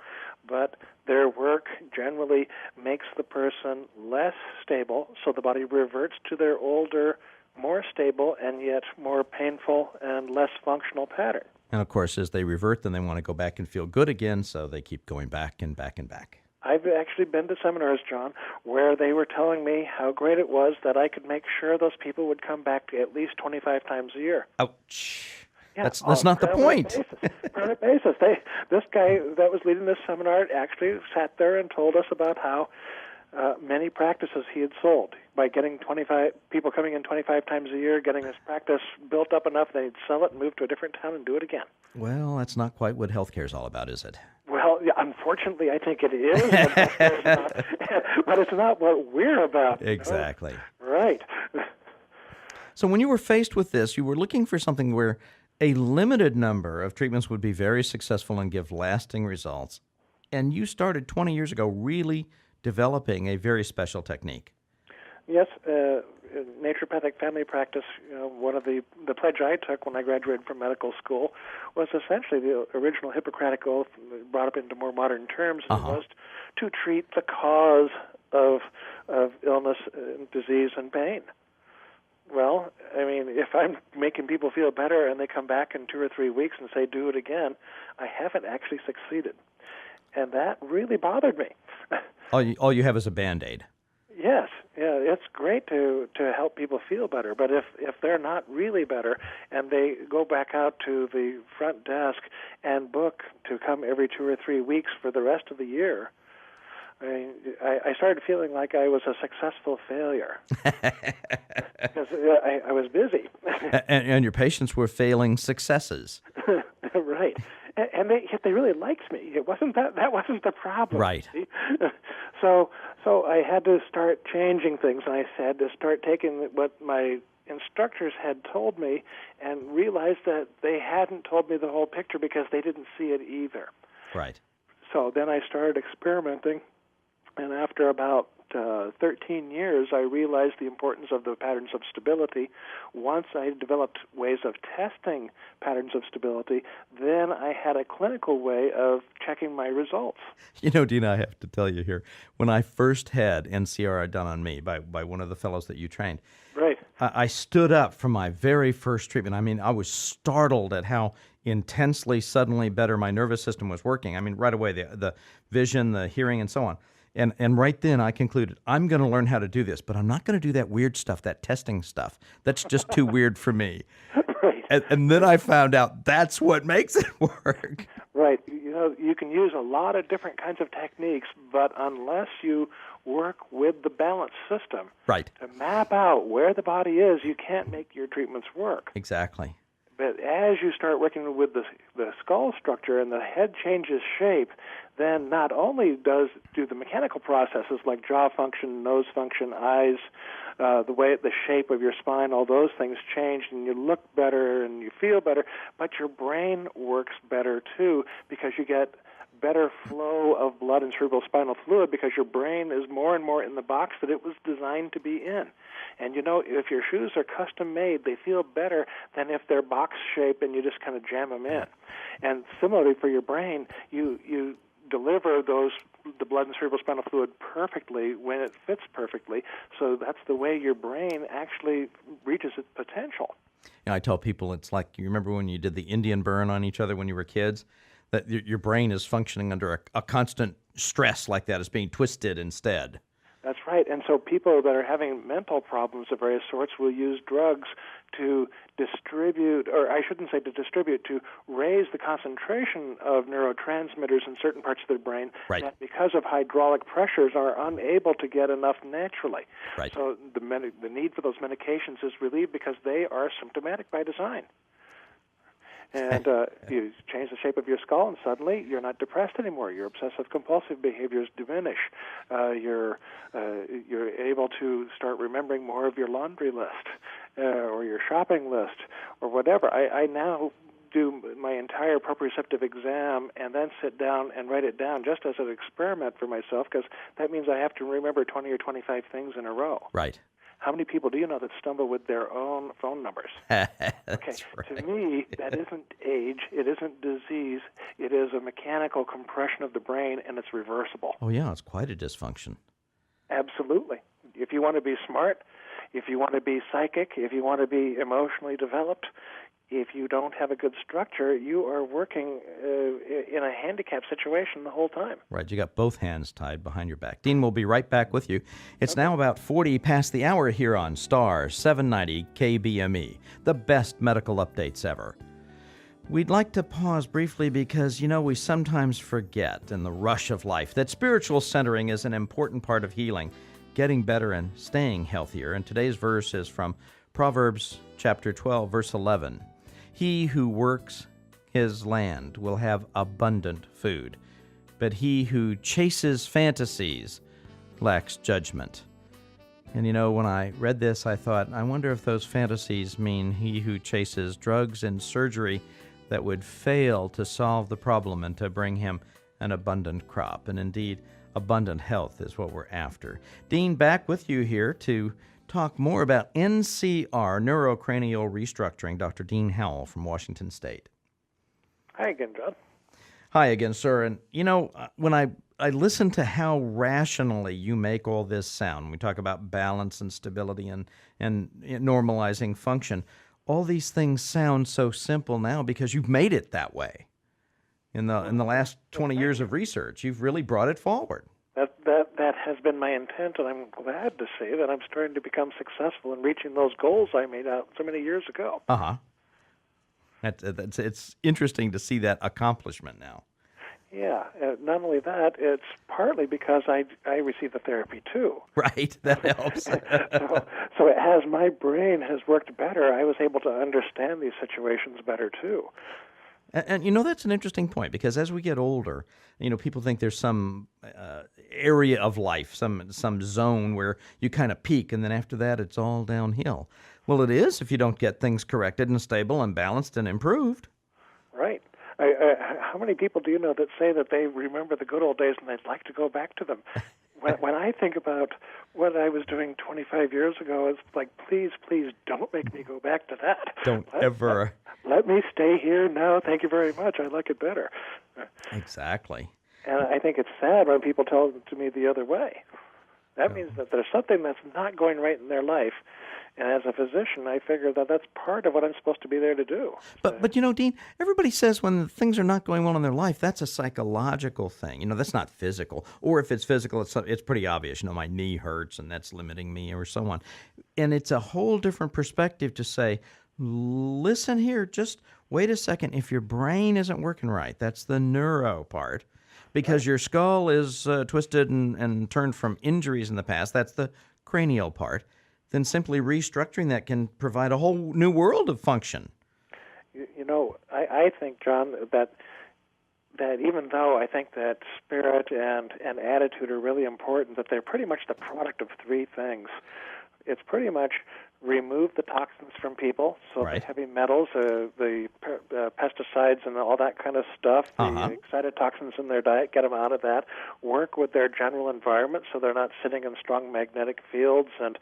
[SPEAKER 3] but their work generally makes the person less stable, so the body reverts to their older, more stable, and yet more painful and less functional pattern.
[SPEAKER 1] And of course, as they revert, then they want to go back and feel good again, so they keep going back and back and back.
[SPEAKER 3] I've actually been to seminars, John, where they were telling me how great it was that I could make sure those people would come back at least 25 times a year.
[SPEAKER 1] Ouch.
[SPEAKER 3] Yeah,
[SPEAKER 1] That's not the point.
[SPEAKER 3] Permanent basis. This guy that was leading this seminar actually sat there and told us about how many practices he had sold by getting 25 people coming in 25 times a year, getting this practice built up enough they'd sell it and move to a different town and do it again.
[SPEAKER 1] Well, that's not quite what healthcare is all about, is it?
[SPEAKER 3] Well, yeah, unfortunately, I think it is, but it's not what we're about.
[SPEAKER 1] Exactly.
[SPEAKER 3] Right.
[SPEAKER 1] So when you were faced with this, you were looking for something where a limited number of treatments would be very successful and give lasting results. And you started 20 years ago really developing a very special technique.
[SPEAKER 3] Yes, naturopathic family practice, one of the pledge I took when I graduated from medical school was essentially the original Hippocratic Oath brought up into more modern terms. It was to treat the cause of illness, disease, and pain. Well, I mean, if I'm making people feel better and they come back in 2 or 3 weeks and say, do it again, I haven't actually succeeded. And that really bothered me.
[SPEAKER 1] All you have is a Band-Aid.
[SPEAKER 3] Yes, yeah, it's great to help people feel better, but if they're not really better and they go back out to the front desk and book to come every 2 or 3 weeks for the rest of the year, I started feeling like I was a successful failure because I was busy.
[SPEAKER 1] and your patients were failing successes.
[SPEAKER 3] Right. And they really liked me. It wasn't that wasn't the problem.
[SPEAKER 1] Right.
[SPEAKER 3] So I had to start changing things, and I had to start taking what my instructors had told me and realized that they hadn't told me the whole picture because they didn't see it either.
[SPEAKER 1] Right.
[SPEAKER 3] So then I started experimenting, and after about 13 years, I realized the importance of the patterns of stability. Once I developed ways of testing patterns of stability, then I had a clinical way of checking my results.
[SPEAKER 1] You know, Dean, I have to tell you here, when I first had NCR done on me by one of the fellows that you trained,
[SPEAKER 3] right,
[SPEAKER 1] I stood up from my very first treatment. I mean, I was startled at how intensely, suddenly better my nervous system was working. I mean, right away, the vision, the hearing, and so on. And right then I concluded, I'm going to learn how to do this, but I'm not going to do that weird stuff, that testing stuff. That's just too weird for me.
[SPEAKER 3] Right.
[SPEAKER 1] And then I found out that's what makes it work.
[SPEAKER 3] Right. You can use a lot of different kinds of techniques, but unless you work with the balance system
[SPEAKER 1] right.
[SPEAKER 3] to map out where the body is, you can't make your treatments work.
[SPEAKER 1] Exactly.
[SPEAKER 3] But as you start working with the skull structure and the head changes shape, then not only do the mechanical processes like jaw function, nose function, eyes, the shape of your spine, all those things change, and you look better and you feel better, but your brain works better too because you get better flow of blood and cerebrospinal fluid because your brain is more and more in the box that it was designed to be in. And if your shoes are custom made, they feel better than if they're box shape and you just kind of jam them in. And similarly for your brain, you deliver the blood and cerebrospinal fluid perfectly when it fits perfectly. So that's the way your brain actually reaches its potential.
[SPEAKER 1] I tell people it's like, you remember when you did the Indian burn on each other when you were kids? That your brain is functioning under a constant stress like that. It's being twisted instead.
[SPEAKER 3] That's right. And so people that are having mental problems of various sorts will use drugs to distribute, or I shouldn't say to distribute, to raise the concentration of neurotransmitters in certain parts of their brain
[SPEAKER 1] right.
[SPEAKER 3] that because of hydraulic pressures are unable to get enough naturally.
[SPEAKER 1] Right.
[SPEAKER 3] So the need for those medications is relieved because they are symptomatic by design. And you change the shape of your skull, and suddenly you're not depressed anymore. Your obsessive-compulsive behaviors diminish. You're able to start remembering more of your laundry list or your shopping list or whatever. I now do my entire proprioceptive exam and then sit down and write it down just as an experiment for myself because that means I have to remember 20 or 25 things in a row.
[SPEAKER 1] Right.
[SPEAKER 3] How many people do you know that stumble with their own phone numbers? Okay,
[SPEAKER 1] right.
[SPEAKER 3] To me, that isn't age, it isn't disease, it is a mechanical compression of the brain, and it's reversible.
[SPEAKER 1] Oh, yeah, it's quite a dysfunction.
[SPEAKER 3] Absolutely. If you want to be smart, if you want to be psychic, if you want to be emotionally developed, if you don't have a good structure, you are working in a handicap situation the whole time.
[SPEAKER 1] Right, you got both hands tied behind your back. Dean, we'll be right back with you. It's now about 40 past the hour here on Star 790 KBME, the best medical updates ever. We'd like to pause briefly because, we sometimes forget in the rush of life that spiritual centering is an important part of healing, getting better and staying healthier. And today's verse is from Proverbs chapter 12, verse 11. He who works his land will have abundant food, but he who chases fantasies lacks judgment. And when I read this, I thought, I wonder if those fantasies mean he who chases drugs and surgery that would fail to solve the problem and to bring him an abundant crop. And indeed, abundant health is what we're after. Dean, back with you here to talk more about NCR, Neurocranial Restructuring. Dr. Dean Howell from Washington State.
[SPEAKER 3] Hi again, John.
[SPEAKER 1] Hi again, sir. And, when I listen to how rationally you make all this sound, we talk about balance and stability and normalizing function, all these things sound so simple now because you've made it that way. In the last 20 years of research, you've really brought it forward.
[SPEAKER 3] That has been my intent, and I'm glad to say that I'm starting to become successful in reaching those goals I made out so many years ago.
[SPEAKER 1] It's interesting to see that accomplishment now.
[SPEAKER 3] Yeah. Not only that, it's partly because I receive the therapy too.
[SPEAKER 1] Right. That helps.
[SPEAKER 3] so as my brain has worked better, I was able to understand these situations better too.
[SPEAKER 1] And that's an interesting point, because as we get older, people think there's some area of life, some zone where you kind of peak, and then after that it's all downhill. Well, it is if you don't get things corrected and stable and balanced and improved.
[SPEAKER 3] Right. How many people do you know that say that they remember the good old days and they'd like to go back to them? When I think about what I was doing 25 years ago, it's like, please don't make me go back to that.
[SPEAKER 1] Don't ever.
[SPEAKER 3] Let me stay here now. Thank you very much. I like it better.
[SPEAKER 1] Exactly.
[SPEAKER 3] And I think it's sad when people tell it to me the other way. That means that there's something that's not going right in their life. And as a physician, I figure that that's part of what I'm supposed to be there to do.
[SPEAKER 1] But Dean, everybody says when things are not going well in their life, that's a psychological thing. That's not physical. Or if it's physical, it's pretty obvious. My knee hurts and that's limiting me or so on. And it's a whole different perspective to say, listen here, just wait a second. If your brain isn't working right, that's the neuro part. Because your skull is twisted and turned from injuries in the past, that's the cranial part. Then simply restructuring that can provide a whole new world of function.
[SPEAKER 3] I think, John, that even though I think that spirit and attitude are really important, that they're pretty much the product of three things. It's pretty much remove the toxins from people, so
[SPEAKER 1] right.
[SPEAKER 3] The heavy metals, the pesticides and all that kind of stuff, the excitotoxins in their diet, get them out of that. Work with their general environment so they're not sitting in strong magnetic fields and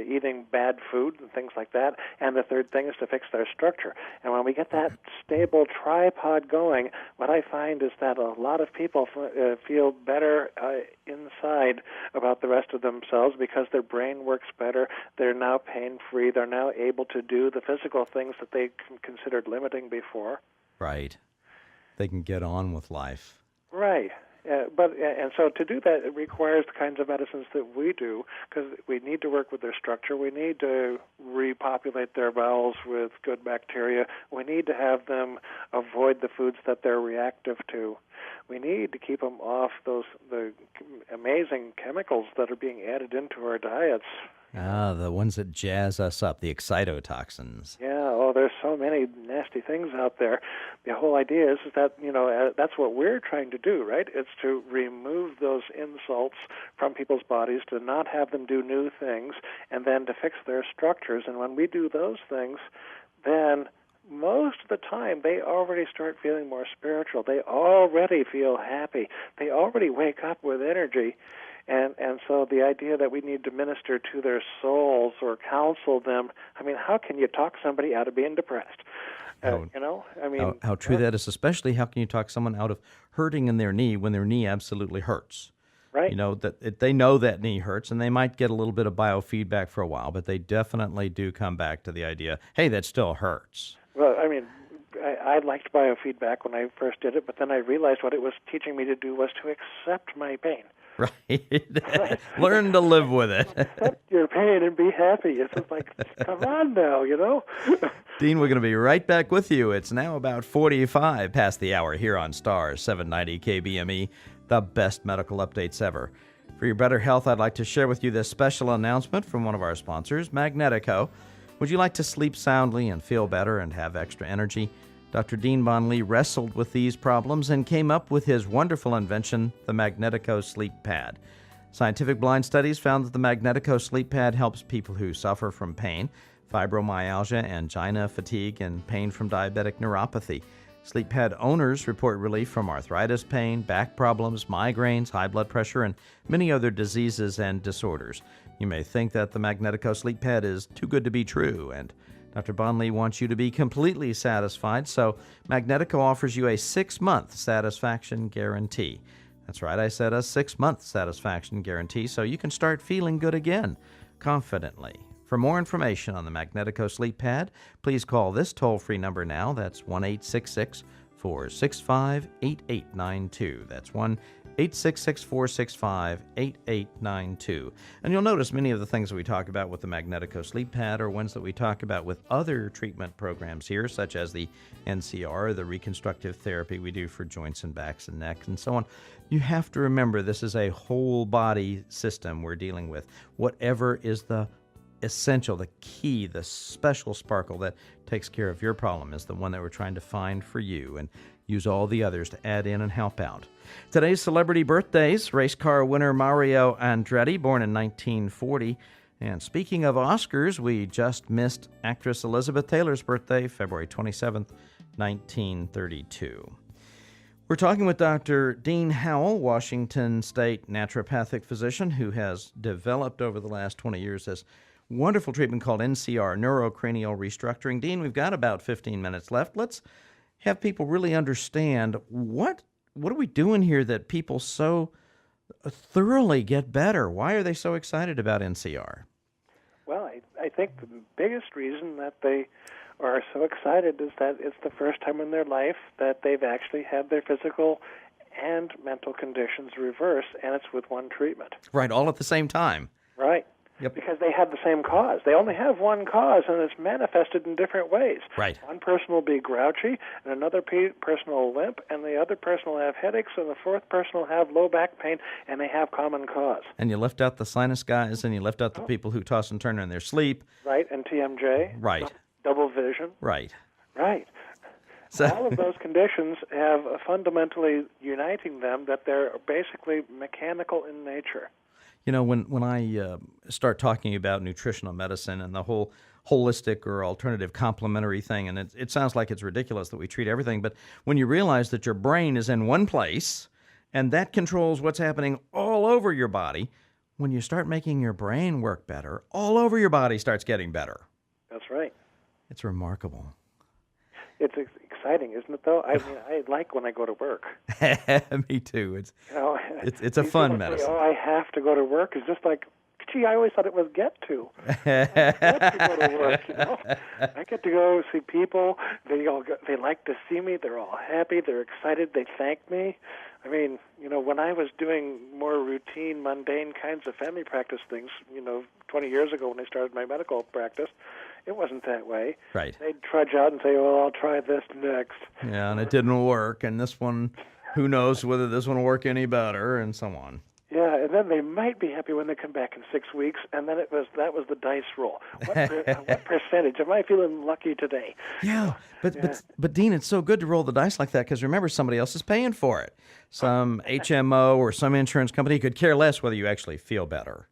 [SPEAKER 3] eating bad food and things like that. And the third thing is to fix their structure. And when we get that stable tripod going, what I find is that a lot of people feel better inside about the rest of themselves because their brain works better. They're now pain-free. They're now able to do the physical things that they considered limiting before.
[SPEAKER 1] Right. They can get on with life.
[SPEAKER 3] Right. And so to do that, it requires the kinds of medicines that we do, because we need to work with their structure. We need to repopulate their bowels with good bacteria. We need to have them avoid the foods that they're reactive to. We need to keep them off the amazing chemicals that are being added into our diets.
[SPEAKER 1] The ones that jazz us up, the excitotoxins.
[SPEAKER 3] Yeah, there's so many nasty things out there. The whole idea is that, that's what we're trying to do, right? It's to remove those insults from people's bodies, to not have them do new things, and then to fix their structures. And when we do those things, then most of the time they already start feeling more spiritual. They already feel happy. They already wake up with energy. And so the idea that we need to minister to their souls or counsel them, how can you talk somebody out of being depressed? How true
[SPEAKER 1] that is, especially how can you talk someone out of hurting in their knee when their knee absolutely hurts?
[SPEAKER 3] Right.
[SPEAKER 1] They know that knee hurts, and they might get a little bit of biofeedback for a while, but they definitely do come back to the idea, hey, that still hurts.
[SPEAKER 3] Well, I mean, I liked biofeedback when I first did it, but then I realized what it was teaching me to do was to accept my pain.
[SPEAKER 1] Right. Learn to live with it.
[SPEAKER 3] Accept your pain and be happy. It's just like, come on now,
[SPEAKER 1] Dean, we're going to be right back with you. It's now about 45 past the hour here on Star 790 KBME, the best medical updates ever. For your better health, I'd like to share with you this special announcement from one of our sponsors, Magnetico. Would you like to sleep soundly and feel better and have extra energy? Dr. Dean Bonley wrestled with these problems and came up with his wonderful invention, the Magnetico Sleep Pad. Scientific blind studies found that the Magnetico Sleep Pad helps people who suffer from pain, fibromyalgia, angina, fatigue, and pain from diabetic neuropathy. Sleep pad owners report relief from arthritis pain, back problems, migraines, high blood pressure, and many other diseases and disorders. You may think that the Magnetico Sleep Pad is too good to be true, and Dr. Bonley wants you to be completely satisfied, so Magnetico offers you a 6-month satisfaction guarantee. That's right, I said a 6-month satisfaction guarantee, so you can start feeling good again, confidently. For more information on the Magnetico Sleep Pad, please call this toll-free number now. That's 1-866-465-8892. That's 1-866-465-8892. And you'll notice many of the things that we talk about with the Magnetico Sleep Pad are ones that we talk about with other treatment programs here, such as the NCR, the reconstructive therapy we do for joints and backs and necks and so on. You have to remember this is a whole body system we're dealing with. Whatever is the essential, the key, the special sparkle that takes care of your problem is the one that we're trying to find for you and use all the others to add in and help out. Today's celebrity birthdays, race car winner Mario Andretti, born in 1940. And speaking of Oscars, we just missed actress Elizabeth Taylor's birthday, February 27th, 1932. We're talking with Dr. Dean Howell, Washington State naturopathic physician who has developed over the last 20 years this wonderful treatment called NCR, Neuro, Cranial Restructuring. Dean, we've got about 15 minutes left. Let's have people really understand what are we doing here that people so thoroughly get better? Why are they so excited about NCR?
[SPEAKER 3] Well, I think the biggest reason that they are so excited is that it's the first time in their life that they've actually had their physical and mental conditions reversed, and it's with one treatment.
[SPEAKER 1] Right, all at the same time.
[SPEAKER 3] Right.
[SPEAKER 1] Yep.
[SPEAKER 3] Because they have the same cause. They only have one cause, and it's manifested in different ways.
[SPEAKER 1] Right.
[SPEAKER 3] One person will be grouchy, and another person will limp, and the other person will have headaches, and the fourth person will have low back pain, and they have common cause.
[SPEAKER 1] And you left out the sinus guys, and you left out the people who toss and turn in their sleep.
[SPEAKER 3] Right, and TMJ.
[SPEAKER 1] Right.
[SPEAKER 3] Double vision.
[SPEAKER 1] Right.
[SPEAKER 3] Right.
[SPEAKER 1] So,
[SPEAKER 3] all of those conditions have fundamentally uniting them that they're basically mechanical in nature.
[SPEAKER 1] You know, when I start talking about nutritional medicine and the whole holistic or alternative complementary thing, and it sounds like it's ridiculous that we treat everything, but when you realize that your brain is in one place and that controls what's happening all over your body, when you start making your brain work better, all over your body starts getting better.
[SPEAKER 3] That's right.
[SPEAKER 1] It's remarkable.
[SPEAKER 3] It's exciting, isn't it, though? I mean, I like when I go to work.
[SPEAKER 1] Me too. It's a
[SPEAKER 3] these
[SPEAKER 1] fun
[SPEAKER 3] people
[SPEAKER 1] medicine.
[SPEAKER 3] Say, I have to go to work. It's just like, gee, I always thought it was get to. I get to go to work, I get to go see people. They like to see me. They're all happy. They're excited. They thank me. I mean, when I was doing more routine, mundane kinds of family practice things, 20 years ago when I started my medical practice, it wasn't that way.
[SPEAKER 1] Right.
[SPEAKER 3] They'd trudge out and say, well, I'll try this next.
[SPEAKER 1] Yeah, and it didn't work, and this one, who knows whether this one will work any better, and so on.
[SPEAKER 3] Yeah, and then they might be happy when they come back in 6 weeks, and then that was the dice roll. What percentage? Am I feeling lucky today?
[SPEAKER 1] Yeah, but Dean, it's so good to roll the dice like that because remember, somebody else is paying for it. Some HMO or some insurance company could care less whether you actually feel better.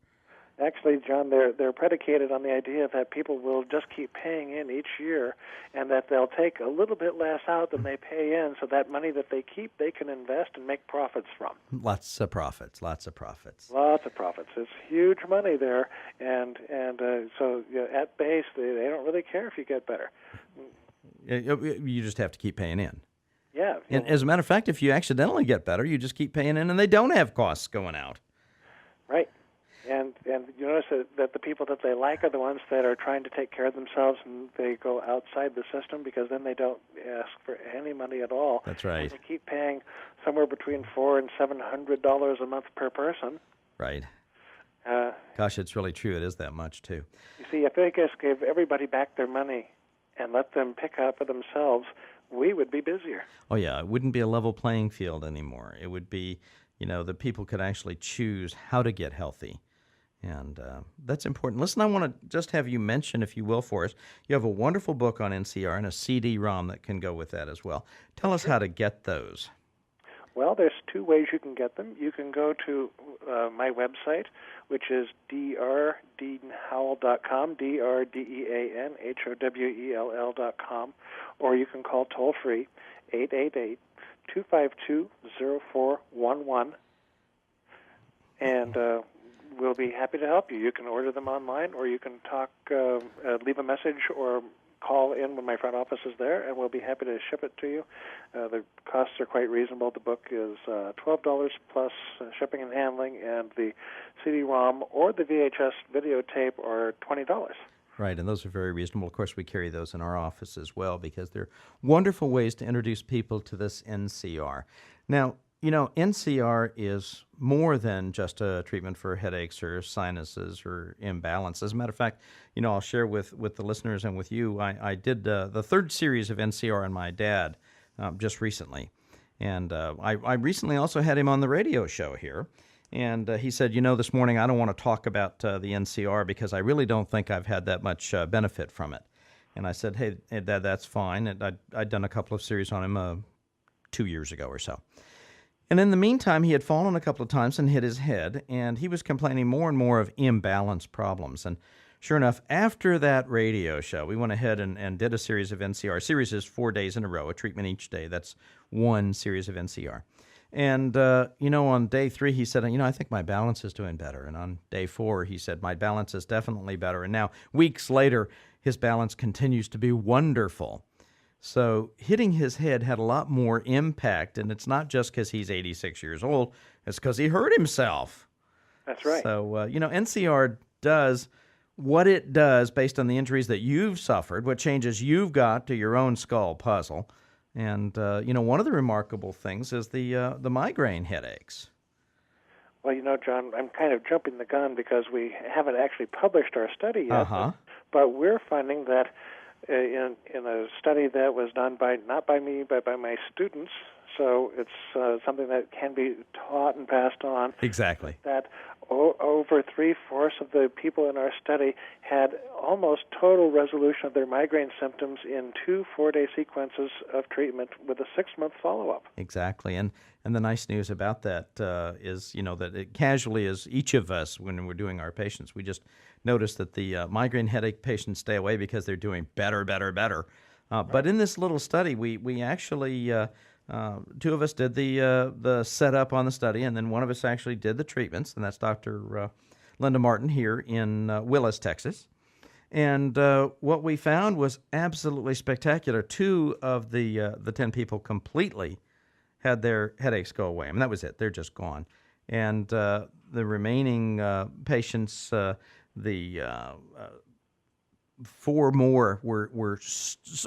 [SPEAKER 3] Actually, John, they're predicated on the idea that people will just keep paying in each year, and that they'll take a little bit less out than they pay in, so that money that they keep, they can invest and make profits from.
[SPEAKER 1] Lots of profits.
[SPEAKER 3] Lots of profits. It's huge money there, and so at base, they don't really care if you get better.
[SPEAKER 1] You just have to keep paying in.
[SPEAKER 3] Yeah.
[SPEAKER 1] And as a matter of fact, if you accidentally get better, you just keep paying in, and they don't have costs going out.
[SPEAKER 3] Right. And And you notice that the people that they like are the ones that are trying to take care of themselves, and they go outside the system because then they don't ask for any money at all.
[SPEAKER 1] That's right.
[SPEAKER 3] And they keep paying somewhere between $400 and $700 a month per person.
[SPEAKER 1] Right. Gosh, it's really true. It is that much, too.
[SPEAKER 3] You see, if they just gave everybody back their money and let them pick up for themselves, we would be busier.
[SPEAKER 1] Oh, yeah. It wouldn't be a level playing field anymore. It would be, the people could actually choose how to get healthy. And that's important. Listen, I want to just have you mention, if you will, for us, you have a wonderful book on NCR and a CD-ROM that can go with that as well. Tell us how to get those.
[SPEAKER 3] Well, there's two ways you can get them. You can go to my website, which is drdeanhowell.com, drdeanhowell.com, or you can call toll-free 888-252-0411, and we'll be happy to help you. You can order them online, or you can leave a message or call in when my front office is there, and we'll be happy to ship it to you. The costs are quite reasonable. The book is $12 plus shipping and handling, and the CD-ROM or the VHS videotape are $20.
[SPEAKER 1] Right, and those are very reasonable. Of course, we carry those in our office as well because they're wonderful ways to introduce people to this NCR. Now, NCR is more than just a treatment for headaches or sinuses or imbalance. As a matter of fact, I'll share with the listeners and with you, I did the third series of NCR on my dad just recently. And I recently also had him on the radio show here. And he said, this morning I don't want to talk about the NCR because I really don't think I've had that much benefit from it. And I said, hey, Dad, that's fine. And I'd done a couple of series on him 2 years ago or so. And in the meantime, he had fallen a couple of times and hit his head, and he was complaining more and more of imbalance problems. And sure enough, after that radio show, we went ahead and did a series of NCR. Series is 4 days in a row, a treatment each day. That's one series of NCR. And, on day 3, he said, I think my balance is doing better. And on day 4, he said, my balance is definitely better. And now, weeks later, his balance continues to be wonderful. So hitting his head had a lot more impact, and it's not just because he's 86 years old. It's because he hurt himself.
[SPEAKER 3] That's right.
[SPEAKER 1] So, NCR does what it does based on the injuries that you've suffered, what changes you've got to your own skull puzzle. And, one of the remarkable things is the migraine headaches.
[SPEAKER 3] Well, John, I'm kind of jumping the gun because we haven't actually published our study yet.
[SPEAKER 1] Uh-huh.
[SPEAKER 3] But we're finding that in a study that was done not by me, but by my students, so it's something that can be taught and passed on.
[SPEAKER 1] Exactly.
[SPEAKER 3] That over 3/4 of the people in our study had almost total resolution of their migraine symptoms in 2 4-day sequences of treatment with a 6-month follow-up.
[SPEAKER 1] Exactly. And the nice news about that is, that it casually as each of us, when we're doing our patients, we just notice that the migraine headache patients stay away because they're doing better. But in this little study, we actually, 2 of us did the setup on the study, and then one of us actually did the treatments, and that's Dr. Linda Martin here in Willis, Texas. And what we found was absolutely spectacular. 2 of the 10 people completely had their headaches go away. I mean, that was it. They're just gone. And the remaining patients, the 4 more were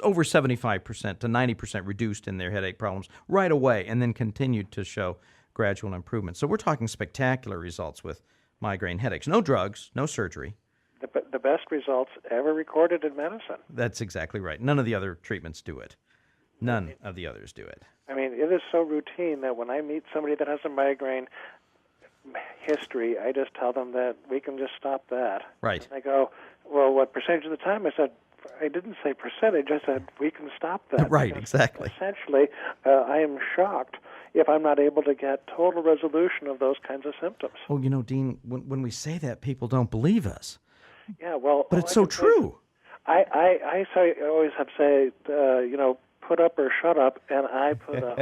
[SPEAKER 1] over 75% to 90% reduced in their headache problems right away, and then continued to show gradual improvement. So we're talking spectacular results with migraine headaches. No drugs, no surgery.
[SPEAKER 3] The best results ever recorded in medicine.
[SPEAKER 1] That's exactly right. None of the other treatments do it. None of the others do it.
[SPEAKER 3] I mean, it is so routine that when I meet somebody that has a migraine history, I just tell them that we can just stop that.
[SPEAKER 1] Right.
[SPEAKER 3] And they go, well, what percentage of the time? I said, I didn't say percentage. I said, we can stop that.
[SPEAKER 1] Right,
[SPEAKER 3] because
[SPEAKER 1] exactly.
[SPEAKER 3] Essentially, I am shocked if I'm not able to get total resolution of those kinds of symptoms.
[SPEAKER 1] Well, Dean, when we say that, people don't believe us.
[SPEAKER 3] Yeah, well...
[SPEAKER 1] But it's so true.
[SPEAKER 3] I always have to say, put up or shut up, and I put up.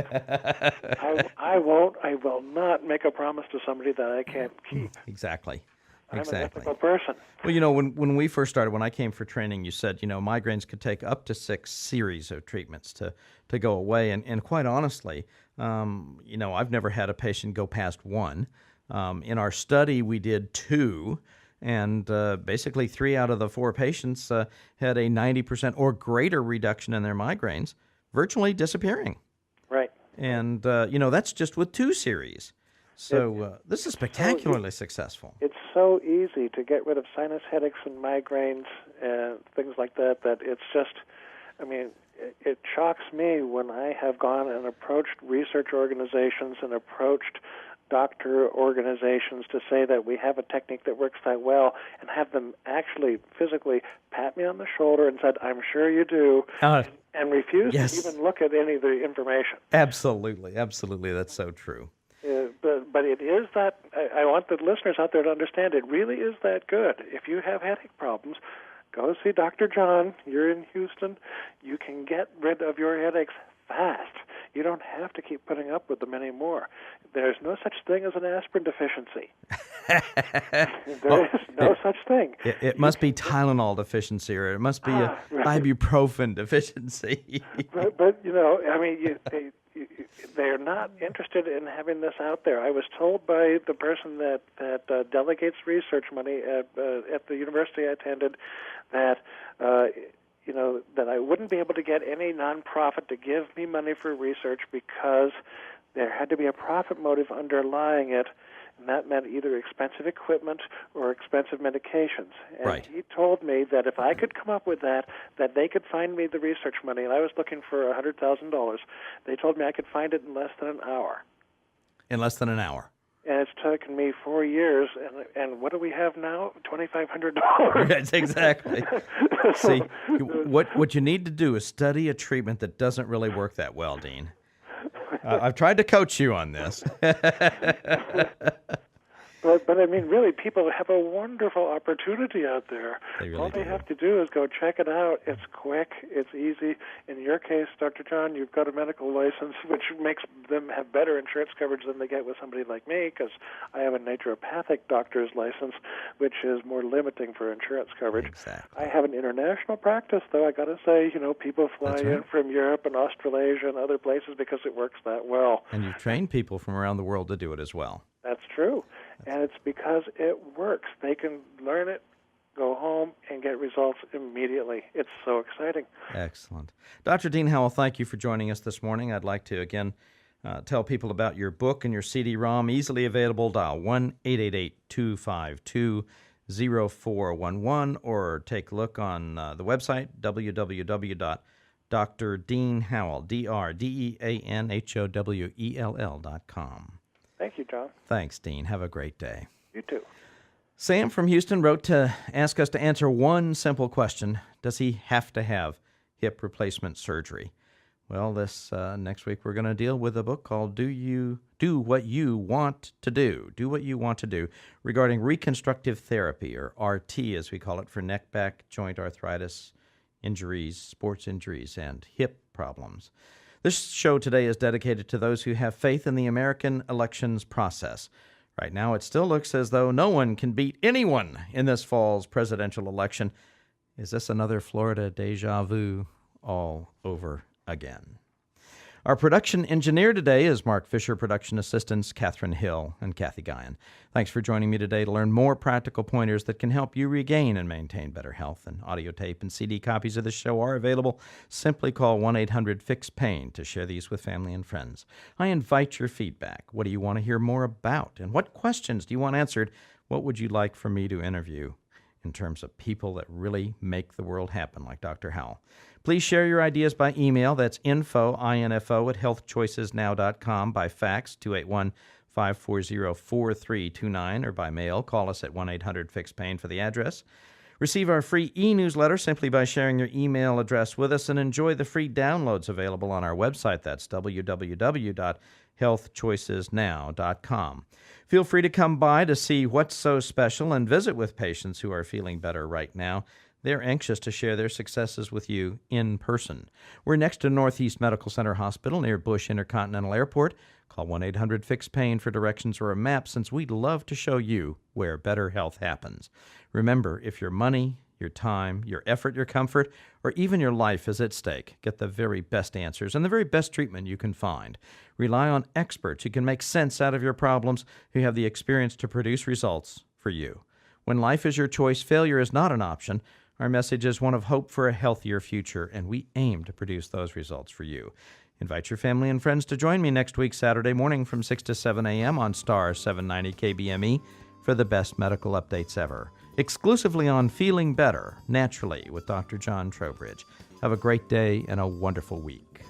[SPEAKER 3] I will not make a promise to somebody that I can't keep.
[SPEAKER 1] Exactly.
[SPEAKER 3] I'm an ethical person.
[SPEAKER 1] Well, when we first started, when I came for training, you said, migraines could take up to 6 series of treatments to go away. And quite honestly, I've never had a patient go past 1. In our study, we did 2. And basically 3 out of the 4 patients had a 90% or greater reduction in their migraines, virtually disappearing.
[SPEAKER 3] Right.
[SPEAKER 1] And, that's just with 2 series. So this is spectacularly successful.
[SPEAKER 3] It's so easy to get rid of sinus headaches and migraines and things like that, that it's just, it shocks me when I have gone and approached research organizations and approached doctor organizations to say that we have a technique that works that well, and have them actually physically pat me on the shoulder and said, "I'm sure you do," and refuse to even look at any of the information.
[SPEAKER 1] Absolutely. That's so true.
[SPEAKER 3] But it is that, I want the listeners out there to understand, it really is that good. If you have headache problems, go see Dr. John. You're in Houston. You can get rid of your headaches fast. You don't have to keep putting up with them anymore. There's no such thing as an aspirin deficiency. There is no such thing.
[SPEAKER 1] It must be Tylenol deficiency, or it must be a ibuprofen deficiency.
[SPEAKER 3] but they're not interested in having this out there. I was told by the person that delegates research money at the university I attended that that I wouldn't be able to get any nonprofit to give me money for research because there had to be a profit motive underlying it, and that meant either expensive equipment or expensive medications. And he told me that if I could come up with that they could find me the research money, and I was looking for $100,000. They told me I could find it in less than an hour.
[SPEAKER 1] In less than an hour.
[SPEAKER 3] And it's taken me 4 years, and what do we have now? $2,500.
[SPEAKER 1] Yes, exactly. See, what you need to do is study a treatment that doesn't really work that well, Dean. I've tried to coach you on this.
[SPEAKER 3] But really, people have a wonderful opportunity out there. All they have to do is go check it out. It's quick. It's easy. In your case, Dr. John, you've got a medical license, which makes them have better insurance coverage than they get with somebody like me, because I have a naturopathic doctor's license, which is more limiting for insurance coverage.
[SPEAKER 1] Exactly.
[SPEAKER 3] I have an international practice, though. I got to say, people fly in from Europe and Australasia and other places because it works that well.
[SPEAKER 1] And you've trained people from around the world to do it as well.
[SPEAKER 3] That's true. And it's because it works. They can learn it, go home, and get results immediately. It's so exciting.
[SPEAKER 1] Excellent. Dr. Dean Howell, thank you for joining us this morning. I'd like to, again, tell people about your book and your CD-ROM, easily available. Dial 1-888-252-0411, or take a look on the website, www.drdeanhowell, DRDEANHOWELL.com.
[SPEAKER 3] Thank you, John.
[SPEAKER 1] Thanks, Dean. Have a great day.
[SPEAKER 3] You too.
[SPEAKER 1] Sam from Houston wrote to ask us to answer one simple question. Does he have to have hip replacement surgery? Well, this next week we're going to deal with a book called Do What You Want to Do. Do What You Want to Do, regarding reconstructive therapy, or RT as we call it, for neck, back, joint arthritis, injuries, sports injuries, and hip problems. This show today is dedicated to those who have faith in the American elections process. Right now, it still looks as though no one can beat anyone in this fall's presidential election. Is this another Florida deja vu all over again? Our production engineer today is Mark Fisher, production assistants Catherine Hill and Kathy Guyan. Thanks for joining me today to learn more practical pointers that can help you regain and maintain better health. And audio tape and CD copies of the show are available. Simply call 1-800-FIX-PAIN to share these with family and friends. I invite your feedback. What do you want to hear more about? And what questions do you want answered? What would you like for me to interview in terms of people that really make the world happen, like Dr. Howell? Please share your ideas by email. That's info@healthchoicesnow.com, by fax 281-540-4329, or by mail. Call us at 1-800-FIX-PAIN for the address. Receive our free e-newsletter simply by sharing your email address with us, and enjoy the free downloads available on our website. That's www.healthchoicesnow.com. Feel free to come by to see what's so special and visit with patients who are feeling better right now. They're anxious to share their successes with you in person. We're next to Northeast Medical Center Hospital near Bush Intercontinental Airport. Call 1-800-FIX-PAIN for directions or a map, since we'd love to show you where better health happens. Remember, if your money, your time, your effort, your comfort, or even your life is at stake, get the very best answers and the very best treatment you can find. Rely on experts who can make sense out of your problems, who have the experience to produce results for you. When life is your choice, failure is not an option. Our message is one of hope for a healthier future, and we aim to produce those results for you. Invite your family and friends to join me next week, Saturday morning from 6 to 7 a.m. on Star 790 KBME for the best medical updates ever, exclusively on Feeling Better Naturally with Dr. John Trowbridge. Have a great day and a wonderful week.